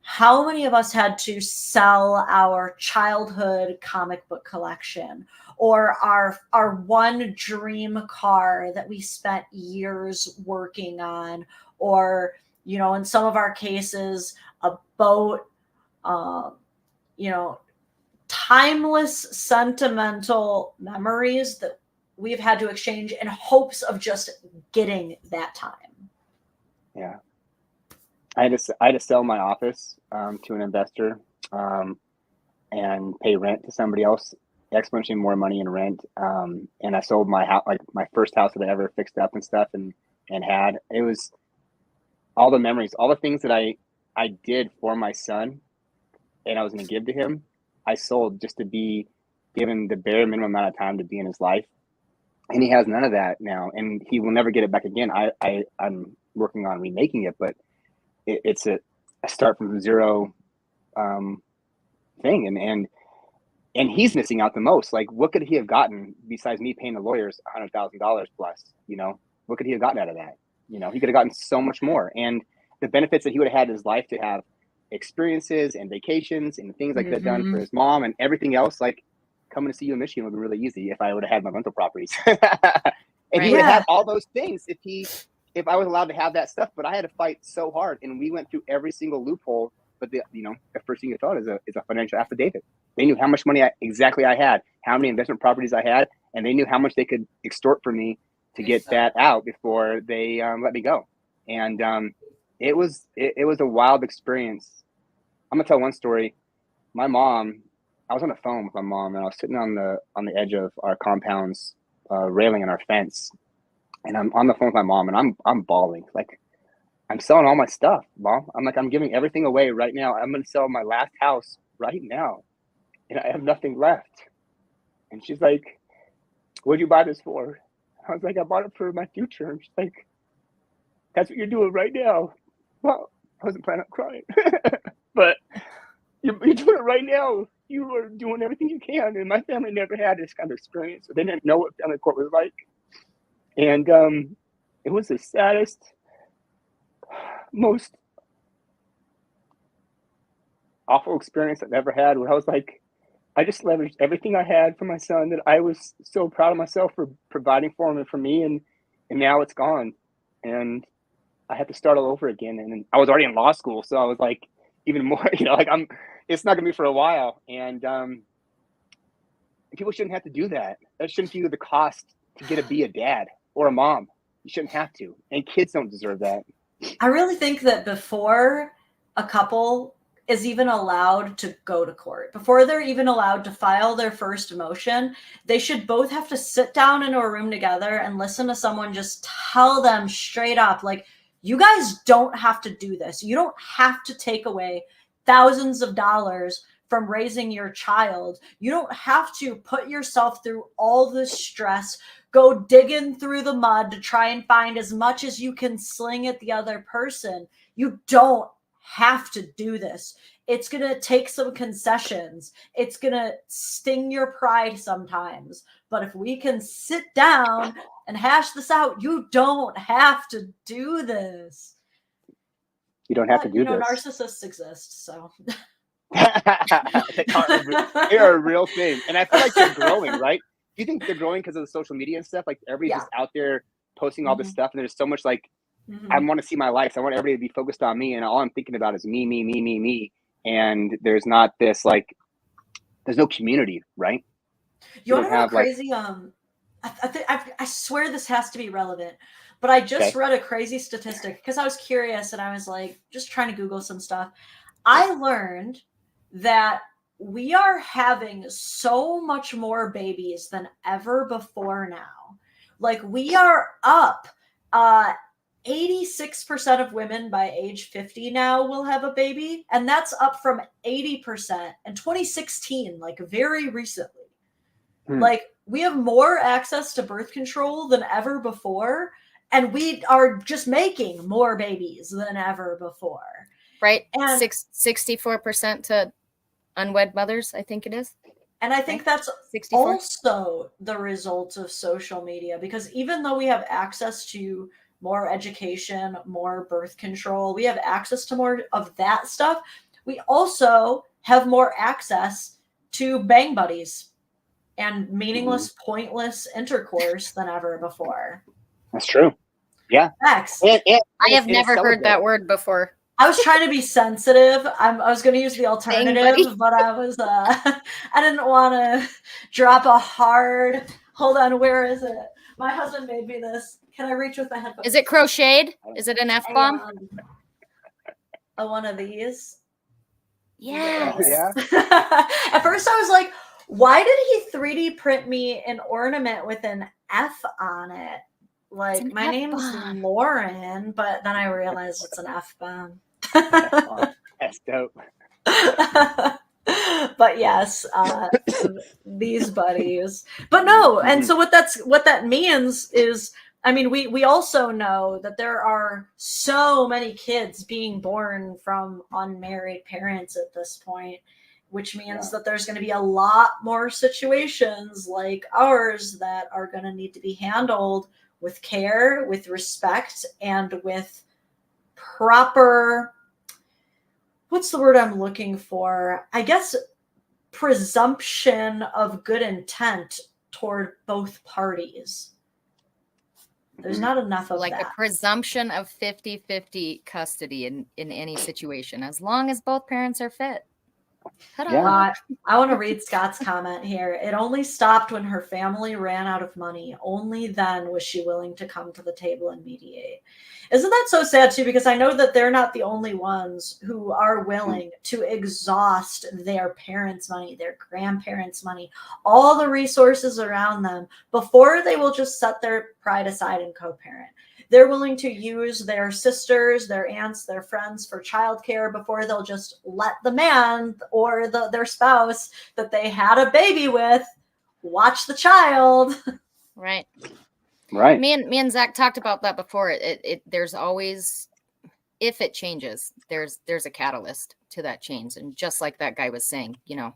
how many of us had to sell our childhood comic book collection, or our one dream car that we spent years working on, or, you know, in some of our cases, a boat, you know, timeless, sentimental memories that we've had to exchange in hopes of just getting that time. Yeah. I had to sell my office to an investor and pay rent to somebody else, exponentially more money in rent. And I sold my house, like my first house that I ever fixed up and stuff, and had. It was all the memories, all the things that I did for my son, and I was going to give to him. I sold just to be given the bare minimum amount of time to be in his life, and he has none of that now, and he will never get it back again. I'm working on remaking it, but it's a start from zero thing, and he's missing out the most. Like, what could he have gotten besides me paying the lawyers $100,000 plus? You know, what could he have gotten out of that? You know, he could have gotten so much more, and the benefits that he would have had in his life to have experiences and vacations and things like that done for his mom and everything else. Like, coming to see you in Michigan would be really easy if I would have had my rental properties, and he would have had all those things if I was allowed to have that stuff. But I had to fight so hard, and we went through every single loophole. But the first thing you thought is a financial affidavit. They knew how much money I had, how many investment properties I had, and they knew how much they could extort from me to get that out before they let me go. And it was a wild experience. I'm gonna tell one story. My mom, I was on the phone with my mom, and I was sitting on the edge of our compound's railing on our fence. And I'm on the phone with my mom, and I'm bawling. Like, I'm selling all my stuff, Mom. I'm giving everything away right now. I'm going to sell my last house right now, and I have nothing left. And she's like, "What'd you buy this for?" I was like, "I bought it for my future." And she's like, "That's what you're doing right now." Well, I wasn't planning on crying, but you're doing it right now. You are doing everything you can. And my family never had this kind of experience. So they didn't know what family court was like. And it was the saddest, most awful experience I've ever had, where I was like, I just leveraged everything I had for my son, that I was so proud of myself for providing for him and for me, and now it's gone. And I had to start all over again. And I was already in law school, so I was like, even more, like it's not gonna be for a while. And people shouldn't have to do that. That shouldn't be the cost to be a dad or a mom. You shouldn't have to. And kids don't deserve that. I really think that before a couple is even allowed to go to court, before they're even allowed to file their first motion, they should both have to sit down into a room together and listen to someone just tell them straight up, like, you guys don't have to do this. You don't have to take away thousands of dollars from raising your child. You don't have to put yourself through all this stress, go digging through the mud to try and find as much as you can sling at the other person. You don't have to do this. It's going to take some concessions. It's going to sting your pride sometimes. But if we can sit down and hash this out, you don't have to do this. You don't have to do this. Narcissists exist, so. They are a real thing. And I feel like they're growing, right? Do you think they're growing because of the social media and stuff? Like everybody's just out there posting all this stuff, and there's so much like, I want to see my life. So I want everybody to be focused on me, and all I'm thinking about is me. And there's not this like, there's no community, right? You want to know crazy? I swear this has to be relevant, but I just read a crazy statistic because I was curious and I was like, just trying to Google some stuff. I learned that we are having so much more babies than ever before now. Like we are up 86% of women by age 50 now will have a baby. And that's up from 80% in 2016, like very recently. Like we have more access to birth control than ever before. And we are just making more babies than ever before. Right. And 64% to unwed mothers, I think it is. And I think that's 64. Also the result of social media, because even though we have access to more education, more birth control, we have access to more of that stuff, we also have more access to bang buddies and meaningless, pointless intercourse than ever before. That's true. Yeah. Facts. I have never heard that word before. I was trying to be sensitive. I was going to use the alternative, but I was, I didn't want to drop a hard, hold on, where is it? My husband made me this. Can I reach with my headphones? Is it crocheted? Is it an F-bomb? One of these. Yes. Yeah. At first I was like, why did he 3D print me an ornament with an F on it? Like, my name's Lauren, but then I realized it's an F-bomb. That's dope. But yes, these buddies. But no, and so what that means is, I mean, we also know that there are so many kids being born from unmarried parents at this point, which means that there's going to be a lot more situations like ours that are going to need to be handled with care, with respect, and with proper, what's the word I'm looking for? I guess presumption of good intent toward both parties. There's not enough of like that. A presumption of 50-50 custody in any situation, as long as both parents are fit. I want to read Scott's comment here. It only stopped when her family ran out of money. Only then was she willing to come to the table and mediate. Isn't that so sad too? Because I know that they're not the only ones who are willing to exhaust their parents' money, their grandparents' money, all the resources around them before they will just set their pride aside and co-parent. They're willing to use their sisters, their aunts, their friends for childcare before they'll just let the man or their spouse that they had a baby with watch the child. Right. Right. Me and Zach talked about that before. There's always, if it changes, there's a catalyst to that change. And just like that guy was saying, you know,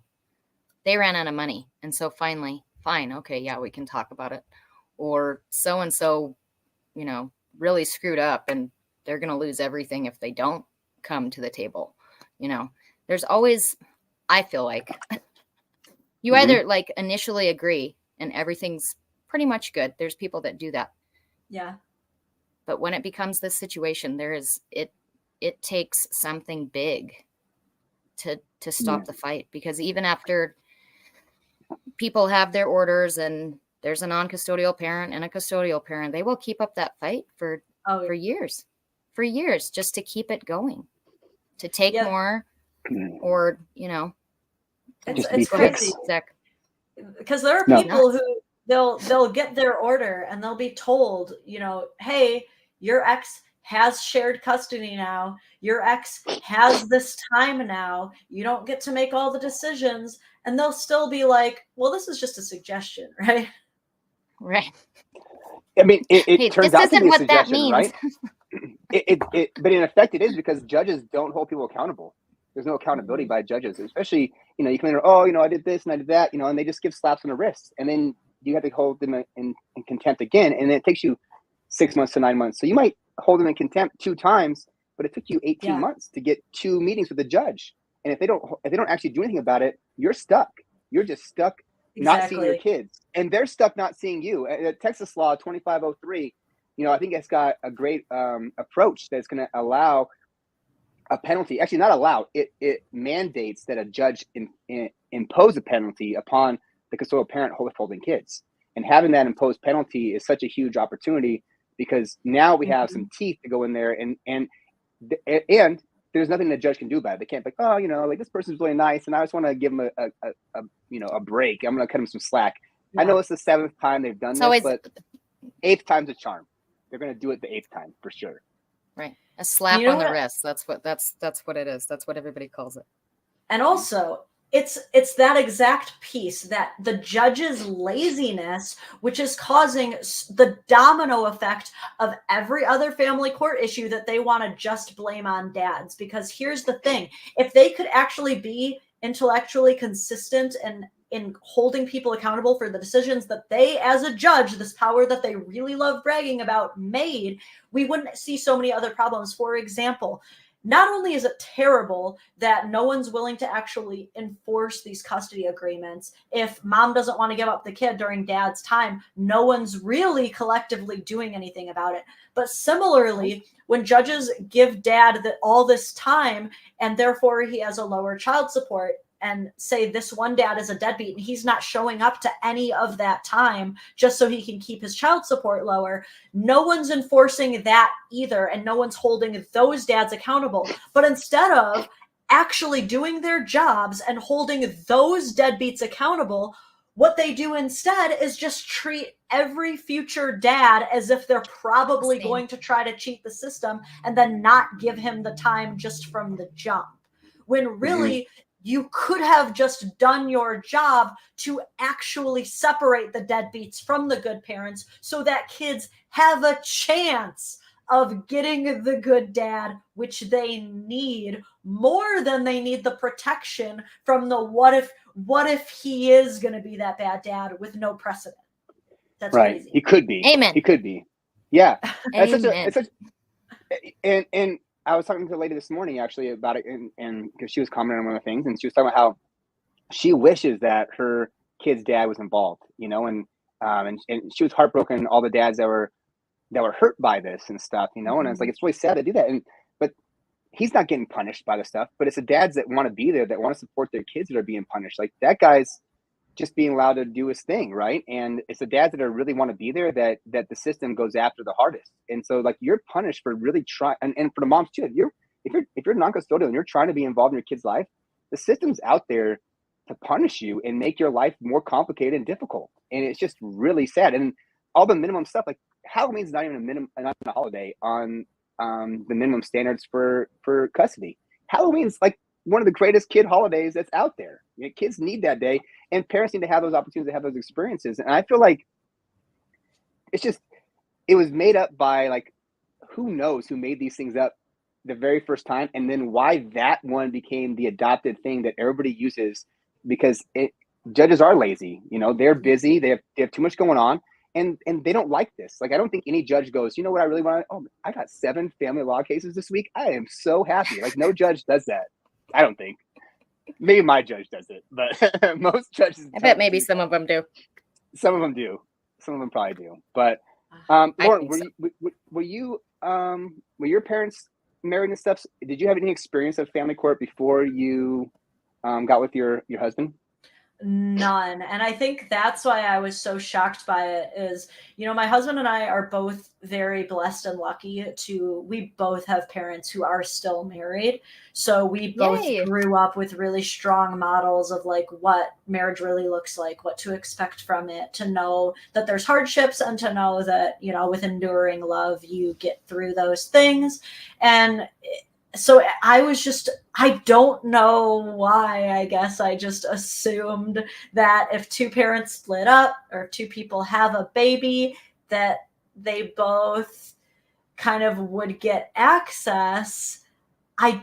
they ran out of money. And so finally, fine, okay, yeah, we can talk about it. Or so-and-so, you know, really screwed up and they're going to lose everything if they don't come to the table. You know, there's always, I feel like you either like initially agree and everything's pretty much good. There's people that do that. Yeah. But when it becomes this situation, it takes something big to stop the fight, because even after people have their orders and there's a non-custodial parent and a custodial parent, they will keep up that fight for years, just to keep it going, to take more, or, you know, it's crazy. Because there are people who they'll get their order and they'll be told, you know, hey, your ex has shared custody now. Your ex has this time now. You don't get to make all the decisions. And they'll still be like, well, this is just a suggestion, right? Right. I mean, it Hey, turns this out to isn't be a what that suggestion, means. right? But in effect, it is, because judges don't hold people accountable. There's no accountability by judges, especially, you come in there, oh, I did this and I did that, and they just give slaps on the wrist, and then you have to hold them in contempt again, and it takes you 6 months to 9 months. So you might hold them in contempt 2 times, but it took you 18 months to get 2 meetings with the judge. And if they don't actually do anything about it, you're stuck. You're just stuck not seeing your kids, and they're stuck not seeing you. Texas law 2503, I think it's got a great approach that's going to allow a penalty. Actually, not allow it mandates that a judge impose a penalty upon the custodial parent withholding kids. And having that imposed penalty is such a huge opportunity, because now we have some teeth to go in there, and there's nothing the judge can do about it. They can't be like, oh, like this person's really nice, and I just want to give them a break. I'm going to cut them some slack. I know it's the 7th time they've done this, but 8th time's a charm. They're going to do it the 8th time for sure. Right. A slap on the wrist. That's what it is. That's what everybody calls it. And also, it's that exact piece, that the judge's laziness, which is causing the domino effect of every other family court issue that they want to just blame on dads. Because here's the thing, if they could actually be intellectually consistent and in holding people accountable for the decisions that they, as a judge, this power that they really love bragging about, made, we wouldn't see so many other problems. For example, not only is it terrible that no one's willing to actually enforce these custody agreements, if mom doesn't want to give up the kid during dad's time, no one's really collectively doing anything about it. But similarly, when judges give dad all this time, and therefore he has a lower child support, and say this one dad is a deadbeat and he's not showing up to any of that time just so he can keep his child support lower, no one's enforcing that either, and no one's holding those dads accountable. But instead of actually doing their jobs and holding those deadbeats accountable, what they do instead is just treat every future dad as if they're probably going to try to cheat the system, and then not give him the time just from the jump. When really, you could have just done your job to actually separate the deadbeats from the good parents, so that kids have a chance of getting the good dad, which they need more than they need the protection from the what if he is going to be that bad dad with no precedent. That's right. Crazy. He could be. Amen. He could be. Yeah. Amen. And I was talking to a lady this morning actually about it, and because she was commenting on one of the things, and she was talking about how she wishes that her kid's dad was involved, and she was heartbroken, all the dads that were hurt by this and stuff, and it's like, it's really sad to do that. But he's not getting punished by the stuff, but it's the dads that want to be there, that want to support their kids, that are being punished. Like, that guy's just being allowed to do his thing, right? And it's the dads that really want to be there that the system goes after the hardest. And so, like, you're punished for really trying, and for the moms too. If you're non-custodial and you're trying to be involved in your kid's life, the system's out there to punish you and make your life more complicated and difficult. And it's just really sad. And all the minimum stuff, like Halloween's not even not a holiday on the minimum standards for custody. Halloween's like one of the greatest kid holidays that's out there. Kids need that day, and parents need to have those opportunities to have those experiences. And I feel like it was made up by, like, who knows who made these things up the very first time, and then why that one became the adopted thing that everybody uses, because judges are lazy. They're busy. They have too much going on, and they don't like this. Like, I don't think any judge goes, you know what I really want? Oh, I got 7 family law cases this week. I am so happy. Like, no judge does that. I don't think. Maybe my judge does it, but most judges. I bet maybe some of them do. Some of them do. Some of them probably do. But Lauren, were your parents married and stuff? Did you have any experience of family court before you got with your husband? None. And I think that's why I was so shocked by it is, my husband and I are both very blessed and lucky we both have parents who are still married. So we both Yay. grew up with really strong models of like what marriage really looks like, what to expect from it, to know that there's hardships and to know that, with enduring love, you get through those things. And so I don't know why, I guess I just assumed that if two parents split up or two people have a baby, that they both kind of would get access. I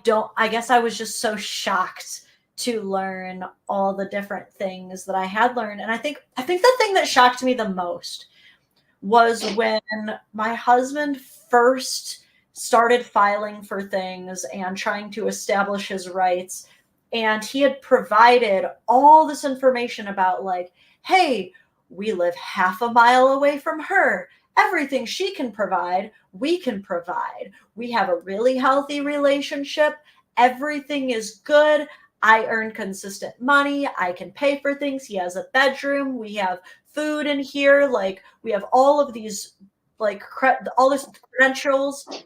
guess I was just so shocked to learn all the different things that I had learned. And I think the thing that shocked me the most was when my husband first started filing for things and trying to establish his rights. And he had provided all this information about like, hey, we live half a mile away from her. Everything she can provide, we can provide. We have a really healthy relationship. Everything is good. I earn consistent money. I can pay for things. He has a bedroom. We have food in here. Like, we have all of these, like, all these credentials.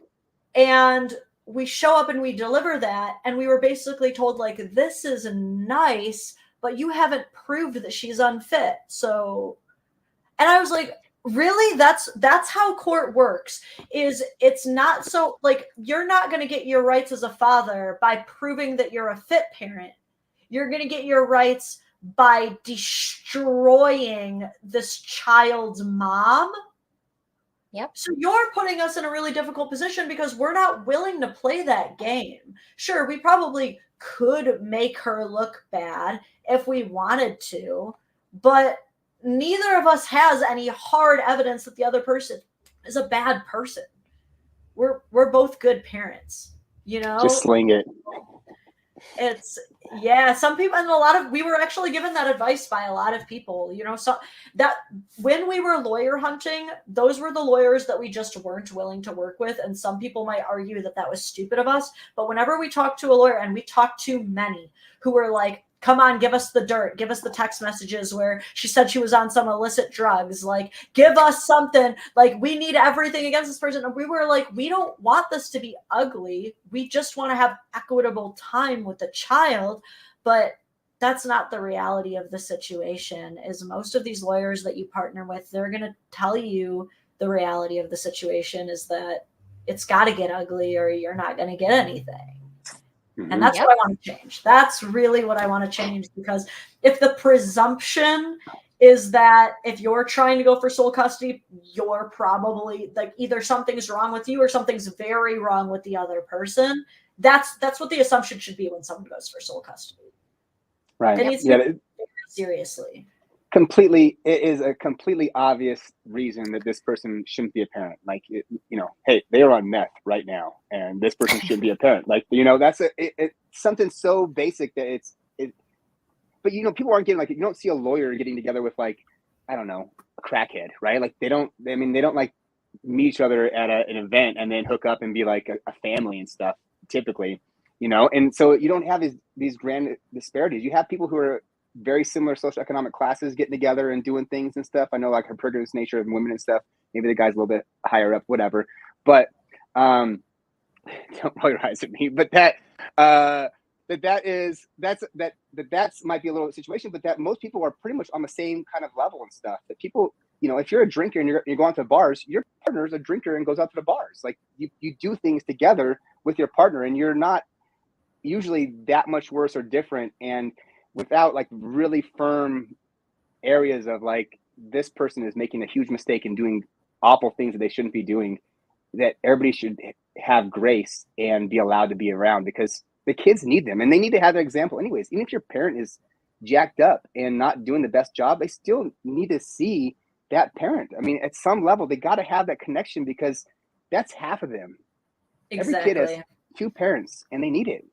And we show up and we deliver that. And we were basically told, like, this is nice, but you haven't proved that she's unfit. So, and I was like, really? That's how court works. It's not so, like, you're not going to get your rights as a father by proving that you're a fit parent. You're going to get your rights by destroying this child's mom. Yep. So you're putting us in a really difficult position because we're not willing to play that game. Sure, we probably could make her look bad if we wanted to, but neither of us has any hard evidence that the other person is a bad person. We're both good parents, Just sling it. It's, some people, and we were actually given that advice by a lot of people, so that when we were lawyer hunting, those were the lawyers that we just weren't willing to work with. And some people might argue that was stupid of us. But whenever we talked to a lawyer, and we talked to many who were like, come on, give us the dirt, give us the text messages where she said she was on some illicit drugs, like, give us something, like, we need everything against this person. And we were like, we don't want this to be ugly. We just want to have equitable time with the child. But that's not the reality of the situation. Is most of these lawyers that you partner with, they're going to tell you the reality of the situation is that it's got to get ugly or you're not going to get anything. And that's what I want to change. That's really what I want to change, because if the presumption is that if you're trying to go for sole custody, you're probably like either something's wrong with you or something's very wrong with the other person. That's what the assumption should be when someone goes for sole custody. Right. It needs to be taken seriously. Completely, it is a completely obvious reason that this person shouldn't be a parent. Like, hey, they are on meth right now, and this person shouldn't be a parent. Like, that's it's something so basic that it's. But people aren't getting, like, you don't see a lawyer getting together with, like, I don't know, a crackhead, right? Like, they don't like meet each other at an event and then hook up and be like a family and stuff. Typically, and so you don't have these grand disparities. You have people who are very similar socioeconomic classes getting together and doing things and stuff. I know, like, hypergamous nature of women and stuff. Maybe the guy's a little bit higher up, whatever. But don't polarize at me. But that might be a little situation. But that most people are pretty much on the same kind of level and stuff. That people, if you're a drinker and you're going to the bars, your partner's a drinker and goes out to the bars. Like, you do things together with your partner, and you're not usually that much worse or different. And without, like, really firm areas of, like, this person is making a huge mistake and doing awful things that they shouldn't be doing, that everybody should have grace and be allowed to be around, because the kids need them and they need to have an example anyways. Even if your parent is jacked up and not doing the best job, they still need to see that parent. I mean, at some level, they got to have that connection, because that's half of them. Exactly. Every kid has two parents and they need it.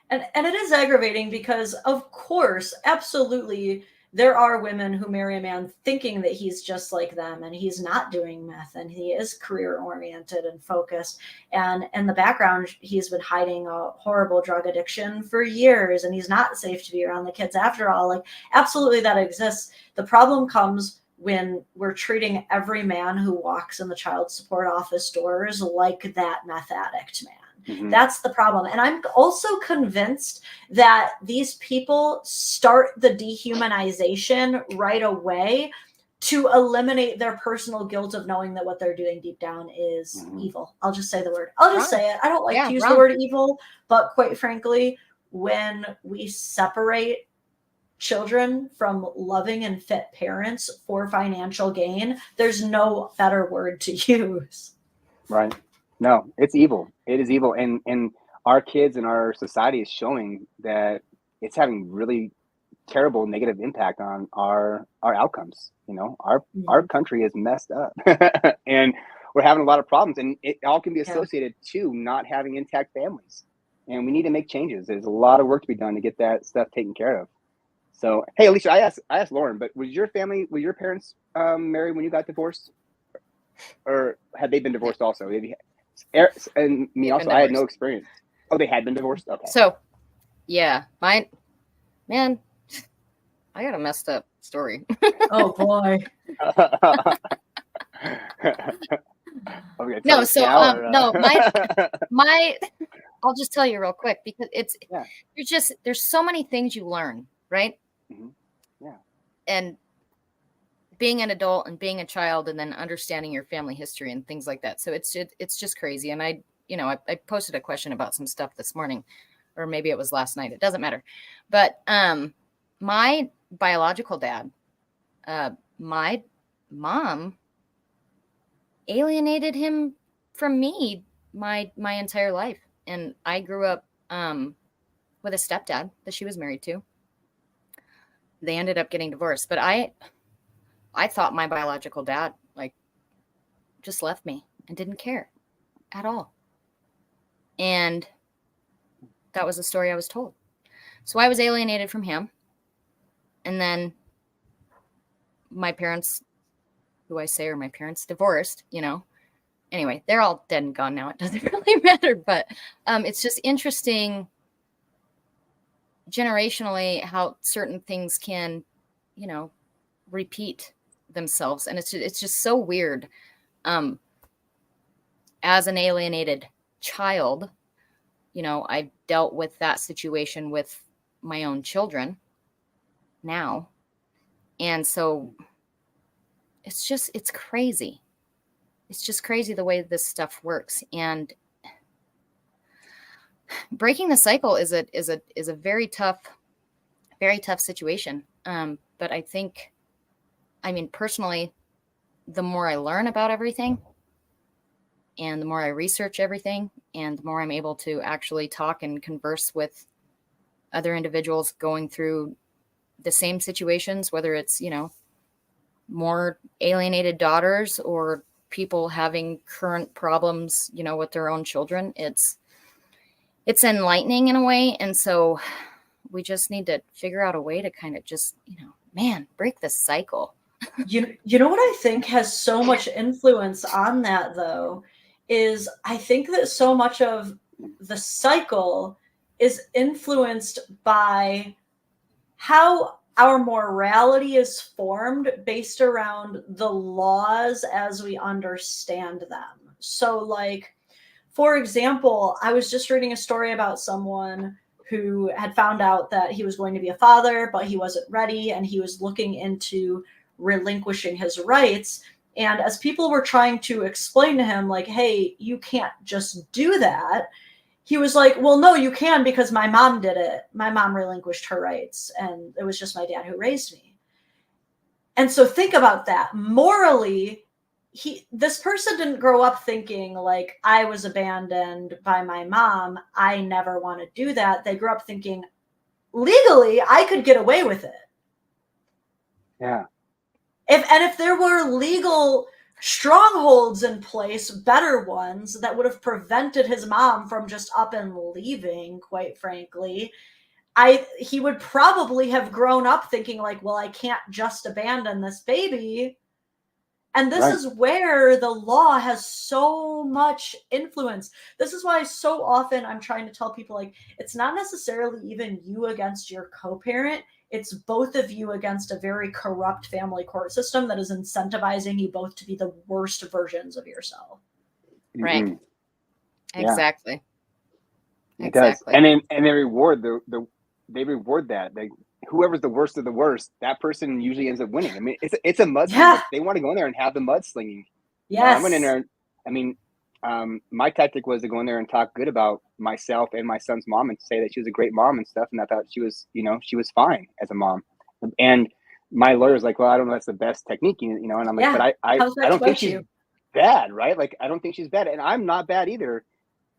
And it is aggravating because, of course, absolutely, there are women who marry a man thinking that he's just like them and he's not doing meth and he is career oriented and focused. And in the background, he's been hiding a horrible drug addiction for years and he's not safe to be around the kids after all. Like, absolutely, that exists. The problem comes when we're treating every man who walks in the child support office doors like that meth addict man. Mm-hmm. That's the problem. And I'm also convinced that these people start the dehumanization right away to eliminate their personal guilt of knowing that what they're doing deep down is evil. I'll just say the word. I'll just say it. I don't like to use the word evil, but quite frankly, when we separate children from loving and fit parents for financial gain, there's no better word to use. Right. No, it's evil. It is evil. And our kids and our society is showing that it's having really terrible negative impact on our outcomes. You know, our country is messed up and we're having a lot of problems, and it all can be associated to not having intact families. And we need to make changes. There's a lot of work to be done to get that stuff taken care of. So, hey, Alicia, I asked Lauren, but were your parents married when you got divorced, or had they been divorced also? And me also, I had no experience. Oh, they had been divorced? Okay. So, yeah, I got a messed up story. Oh, boy. No, I'll just tell you real quick, because there's so many things you learn, right? Mm-hmm. Yeah. And being an adult and being a child and then understanding your family history and things like that. So it's just crazy. And I posted a question about some stuff this morning, or maybe it was last night. It doesn't matter. But my biological dad, my mom alienated him from me my entire life. And I grew up with a stepdad that she was married to. They ended up getting divorced, but I thought my biological dad just left me and didn't care at all. And that was the story I was told. So I was alienated from him. And then my parents, who I say are my parents, divorced, Anyway, they're all dead and gone now. It doesn't really matter, but it's just interesting generationally how certain things can, repeat themselves. And it's just so weird. As an alienated child, I've dealt with that situation with my own children now. And so it's crazy. It's just crazy the way this stuff works. And breaking the cycle is a very tough situation. But I think, personally, the more I learn about everything and the more I research everything and the more I'm able to actually talk and converse with other individuals going through the same situations, whether it's, more alienated daughters or people having current problems, with their own children, it's enlightening in a way. And so we just need to figure out a way to kind of just, break the cycle. You know what I think has so much influence on that, though, is I think that so much of the cycle is influenced by how our morality is formed based around the laws as we understand them. So, for example, I was just reading a story about someone who had found out that he was going to be a father, but he wasn't ready, and he was looking into relinquishing his rights. And as people were trying to explain to him, hey, you can't just do that, he was like, well, no, you can, because my mom did it. My mom relinquished her rights, and it was just my dad who raised me. And so think about that. Morally, this person didn't grow up thinking I was abandoned by my mom, I never want to do that. They grew up thinking, legally, I could get away with it. Yeah. If there were legal strongholds in place, better ones that would have prevented his mom from just up and leaving, quite frankly, he would probably have grown up thinking like, well, I can't just abandon this baby. And this is where the law has so much influence. This is why so often I'm trying to tell people, like, it's not necessarily even you against your co-parent. It's both of you against a very corrupt family court system that is incentivizing you both to be the worst versions of yourself. Right. Mm-hmm. Exactly. It does. And they reward they reward that. Whoever's the worst of the worst, that person usually ends up winning. I mean, it's a mudslinging. Yeah. They want to go in there and have the mudslinging. Yes. I went in there. I mean, my tactic was to go in there and talk good about myself and my son's mom and say that she was a great mom and stuff. And I thought she was, she was fine as a mom. And my lawyer's like, well, I don't know if that's the best technique, And I'm like, but I don't think she's bad, right? Like, I don't think she's bad, and I'm not bad either.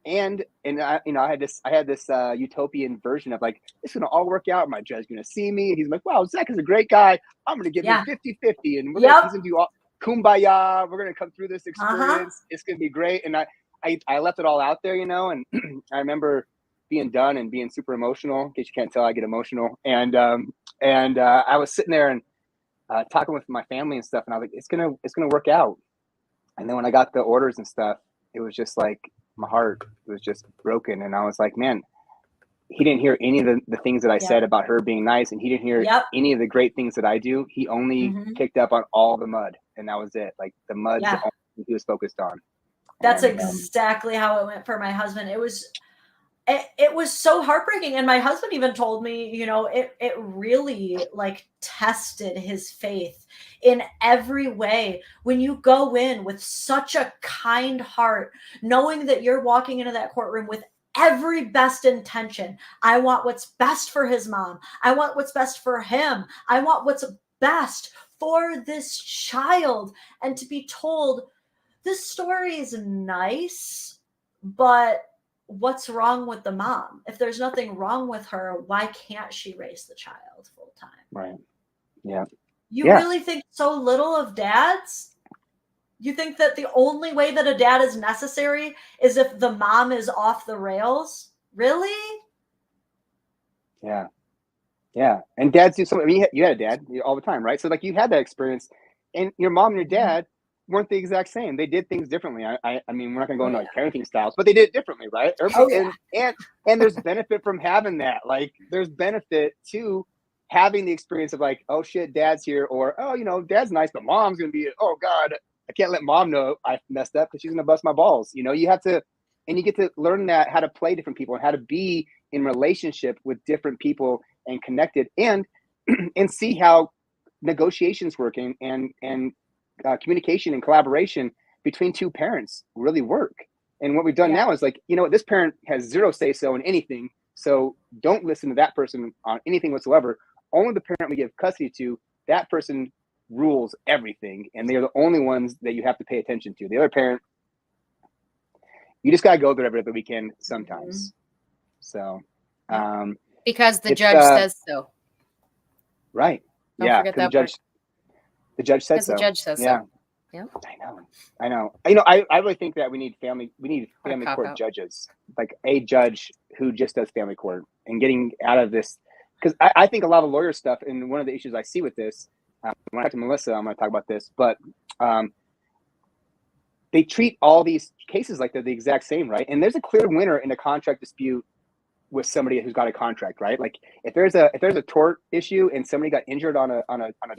And I, I had this utopian version of like, it's going to all work out. My judge's going to see me. And he's like, wow, Zach is a great guy. I'm going to give him 50-50. And he's going to do all kumbaya. We're going to come through this experience. It's going to be great. And I left it all out there, And I remember being done and being super emotional. In case you can't tell, I get emotional. And I was sitting there and talking with my family and stuff. And I was like, it's going to work out. And then when I got the orders and stuff, it was just like, my heart was just broken. And I was like, man, he didn't hear any of the things that I said about her being nice. And he didn't hear any of the great things that I do. He only picked up on all the mud. And that was it. Like the mud the only thing he was focused on. That's exactly how it went for my husband. It was so heartbreaking. And my husband even told me, it really like tested his faith in every way. When you go in with such a kind heart, knowing that you're walking into that courtroom with every best intention. I want what's best for his mom. I want what's best for him. I want what's best for this child. And to be told, this story is nice, but what's wrong with the mom? If there's nothing wrong with her, why can't she raise the child full time? Right. Yeah. You really think so little of dads? You think that the only way that a dad is necessary is if the mom is off the rails? Really? Yeah. Yeah. And dads do something. I mean, you had a dad all the time, right? So like you had that experience, and your mom and your dad weren't the exact same. They did things differently. I mean, we're not gonna go into like parenting styles, but they did it differently, right? And there's benefit from having that. Like there's benefit to having the experience of like, oh shit, dad's here, or oh, dad's nice, but mom's gonna be, oh god, I can't let mom know I messed up because she's gonna bust my balls. You have to, and you get to learn that how to play different people and how to be in relationship with different people and connected, and see how negotiations work and communication and collaboration between two parents really work. And what we've done now is like, this parent has zero say so in anything. So don't listen to that person on anything whatsoever. Only the parent we give custody to, that person rules everything. And they're the only ones that you have to pay attention to. The other parent, you just got to go there every other weekend sometimes. So, because the judge says so. Right. Don't forget that part. The judge said so. The judge says so. Yeah. I know. I really think that we need family court judges, like a judge who just does family court, and getting out of this, because I think a lot of lawyer stuff, and one of the issues I see with this, when I talk to Melissa, I'm going to talk about this, but they treat all these cases like they're the exact same, right? And there's a clear winner in a contract dispute with somebody who's got a contract, right? Like if there's a tort issue and somebody got injured on a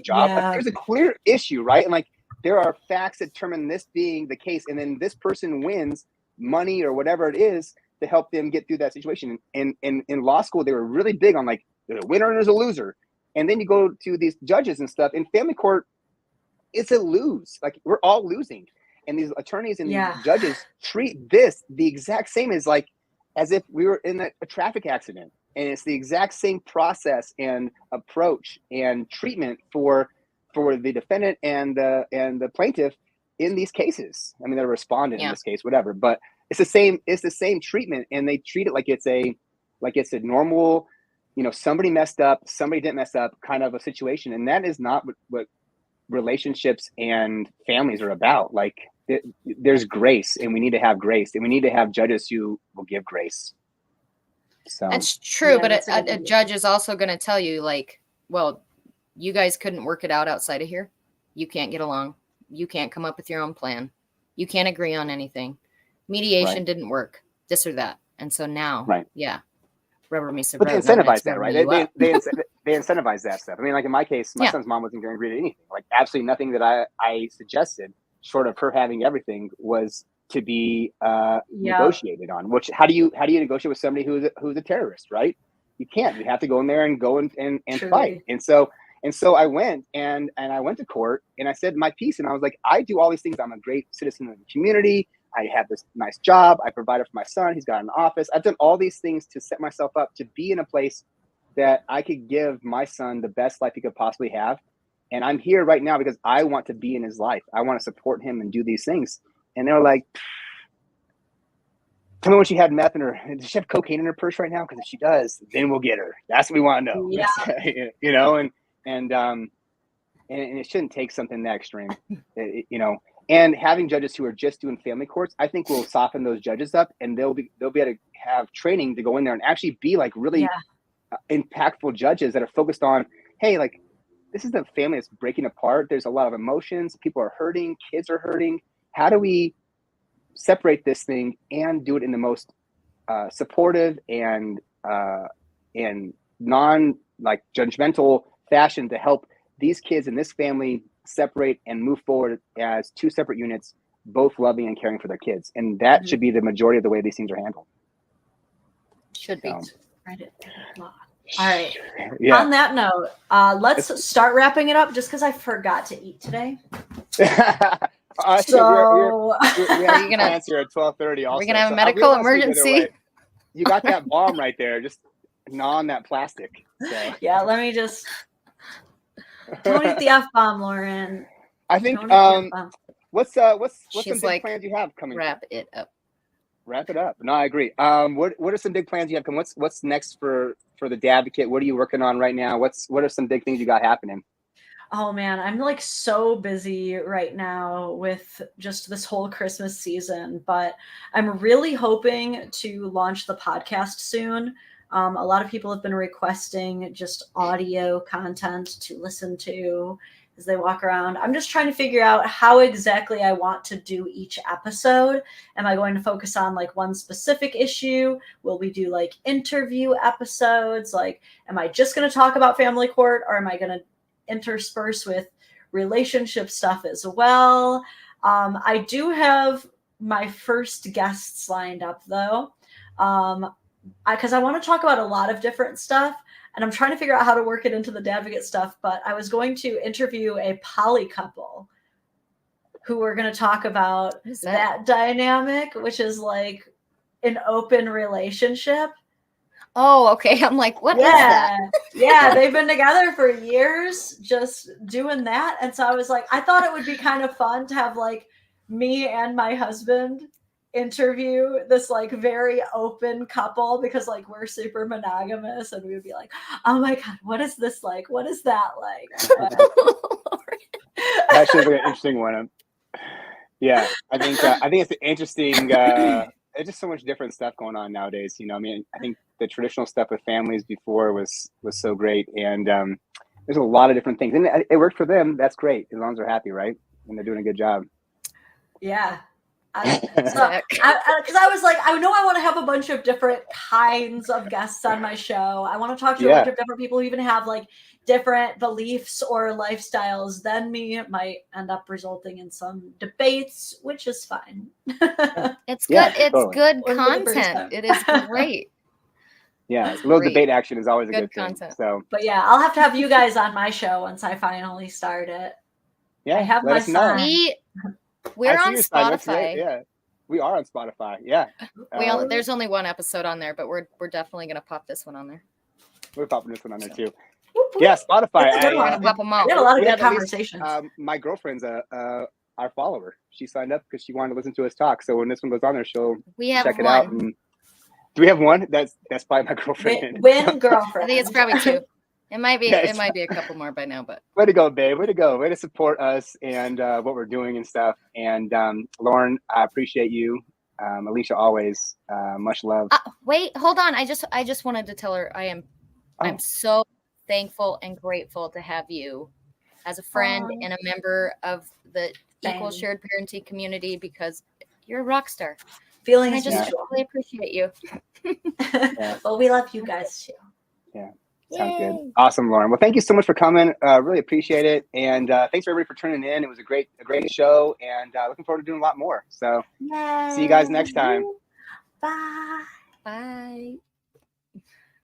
job, like, there's a clear issue, right? And like there are facts that determine this being the case, and then this person wins money or whatever it is to help them get through that situation. And in law school, they were really big on like there's a winner and there's a loser. And then you go to these judges and stuff. In family court, it's a lose. Like we're all losing. And these attorneys and these judges treat this the exact same as if we were in a traffic accident. And it's the exact same process and approach and treatment for the defendant and the plaintiff in these cases. I mean, the respondent in this case, whatever. But it's the same treatment, and they treat it like it's a normal, somebody messed up, somebody didn't mess up kind of a situation. And that is not what relationships and families are about. Like there's grace, and we need to have grace, and we need to have judges who will give grace. So that's true, Yeah, but that's a a good judge is also going to tell you, like, well, you guys couldn't work it out outside of here. You can't get along. You can't come up with your own plan. You can't agree on anything. Mediation didn't work, this or that. And so now, rubber meets the but road. they incentivize that, right? They incentivize that stuff. I mean, like in my case, my Yeah. son's mom wasn't going to agree to anything. Like absolutely nothing that I suggested, short of her having everything, was to be negotiated on. Which how do you negotiate with somebody who's a terrorist, right? You can't. You have to go in there and fight. And so I went and I went to court and I said my piece, and I was like, I do all these things. I'm a great citizen of the community. I have this nice job. I provided for my son. He's got an office. I've done all these things to set myself up to be in a place that I could give my son the best life he could possibly have. And I'm here right now because I want to be in his life. I want to support him and do these things. And they were like, tell me when she had meth in her, does she have cocaine in her purse right now? Because if she does, then we'll get her. That's what we want to know. Yeah. You know, and it shouldn't take something that extreme, you know. And having judges who are just doing family courts, I think will soften those judges up, and they'll be able to have training to go in there and actually be like really impactful judges that are focused on, hey, like this is a family that's breaking apart. There's a lot of emotions. People are hurting. Kids are hurting. How do we separate this thing and do it in the most supportive and non like judgmental fashion to help these kids in this family separate and move forward as two separate units, both loving and caring for their kids. And that should be the majority of the way these things are handled. Should be. All right. Yeah. On that note, let's start wrapping it up just because I forgot to eat today. So we have to answer at 12:30 also. We're going to have a medical emergency. You got that bomb right there. Just gnaw on that plastic. So. Yeah, let me just... Don't eat the F-bomb, Lauren. I think what's some big plans you have coming? Wrap it up. Wrap it up. No, I agree. What are some big plans you have coming? What's next for the Dadvocate? What are you working on right now? What are some big things you got happening? Oh man, I'm like so busy right now with just this whole Christmas season, but I'm really hoping to launch the podcast soon. A lot of people have been requesting just audio content to listen to as they walk around. I'm just trying to figure out how exactly I want to do each episode. Am I going to focus on like one specific issue? Will we do like interview episodes? Like, am I just going to talk about family court, or am I going to intersperse with relationship stuff as well? I do have my first guests lined up though. Because I want to talk about a lot of different stuff, and I'm trying to figure out how to work it into the Dadvocate stuff, but I was going to interview a poly couple who are going to talk about that dynamic, which is like an open relationship. Oh, okay. I'm like, what is that? Yeah, they've been together for years just doing that. And so I was like, I thought it would be kind of fun to have like me and my husband interview this like very open couple, because like we're super monogamous, and we would be like, oh my god, what is this like? What is that like? That should be an interesting one. Yeah, I think it's an interesting. There's just so much different stuff going on nowadays. You know, I mean, I think the traditional stuff with families before was so great, and there's a lot of different things, and it worked for them. That's great as long as they're happy, right? And they're doing a good job. Yeah. Because I was like, I know I want to have a bunch of different kinds of guests on my show. I want to talk to a bunch of different people who even have like different beliefs or lifestyles than me. It might end up resulting in some debates, which is fine. It's good. It's good content. It is great. Yeah, a little debate action is always a good content. So, but yeah, I'll have to have you guys on my show once I finally start it. Yeah, I have my son. We're on Spotify. Yeah, we are on Spotify. Yeah, there's only one episode on there, but we're definitely gonna pop this one on there. We're popping this one on there too. Yeah, Spotify. We're gonna pop them all. We had a lot of good conversations. My girlfriend's our follower. She signed up because she wanted to listen to us talk. So when this one goes on there, she'll check it out. And do we have one? That's probably my girlfriend. Win girlfriend. I think it's probably two. It might be. It might be a couple more by now, but way to go, babe! Way to go! Way to support us and what we're doing and stuff. And Lauren, I appreciate you Alicia, always much love. Wait, hold on. I just wanted to tell her I'm so thankful and grateful to have you as a friend and a member of the Equal Shared Parenting community, because you're a rock star. Feeling I just really appreciate you. Well, we love you guys too. Yeah. Sounds good. Awesome, Lauren. Well, thank you so much for coming. Really appreciate it. And thanks for everybody for tuning in. It was a great show, and looking forward to doing a lot more. So see you guys next time. Bye. Bye.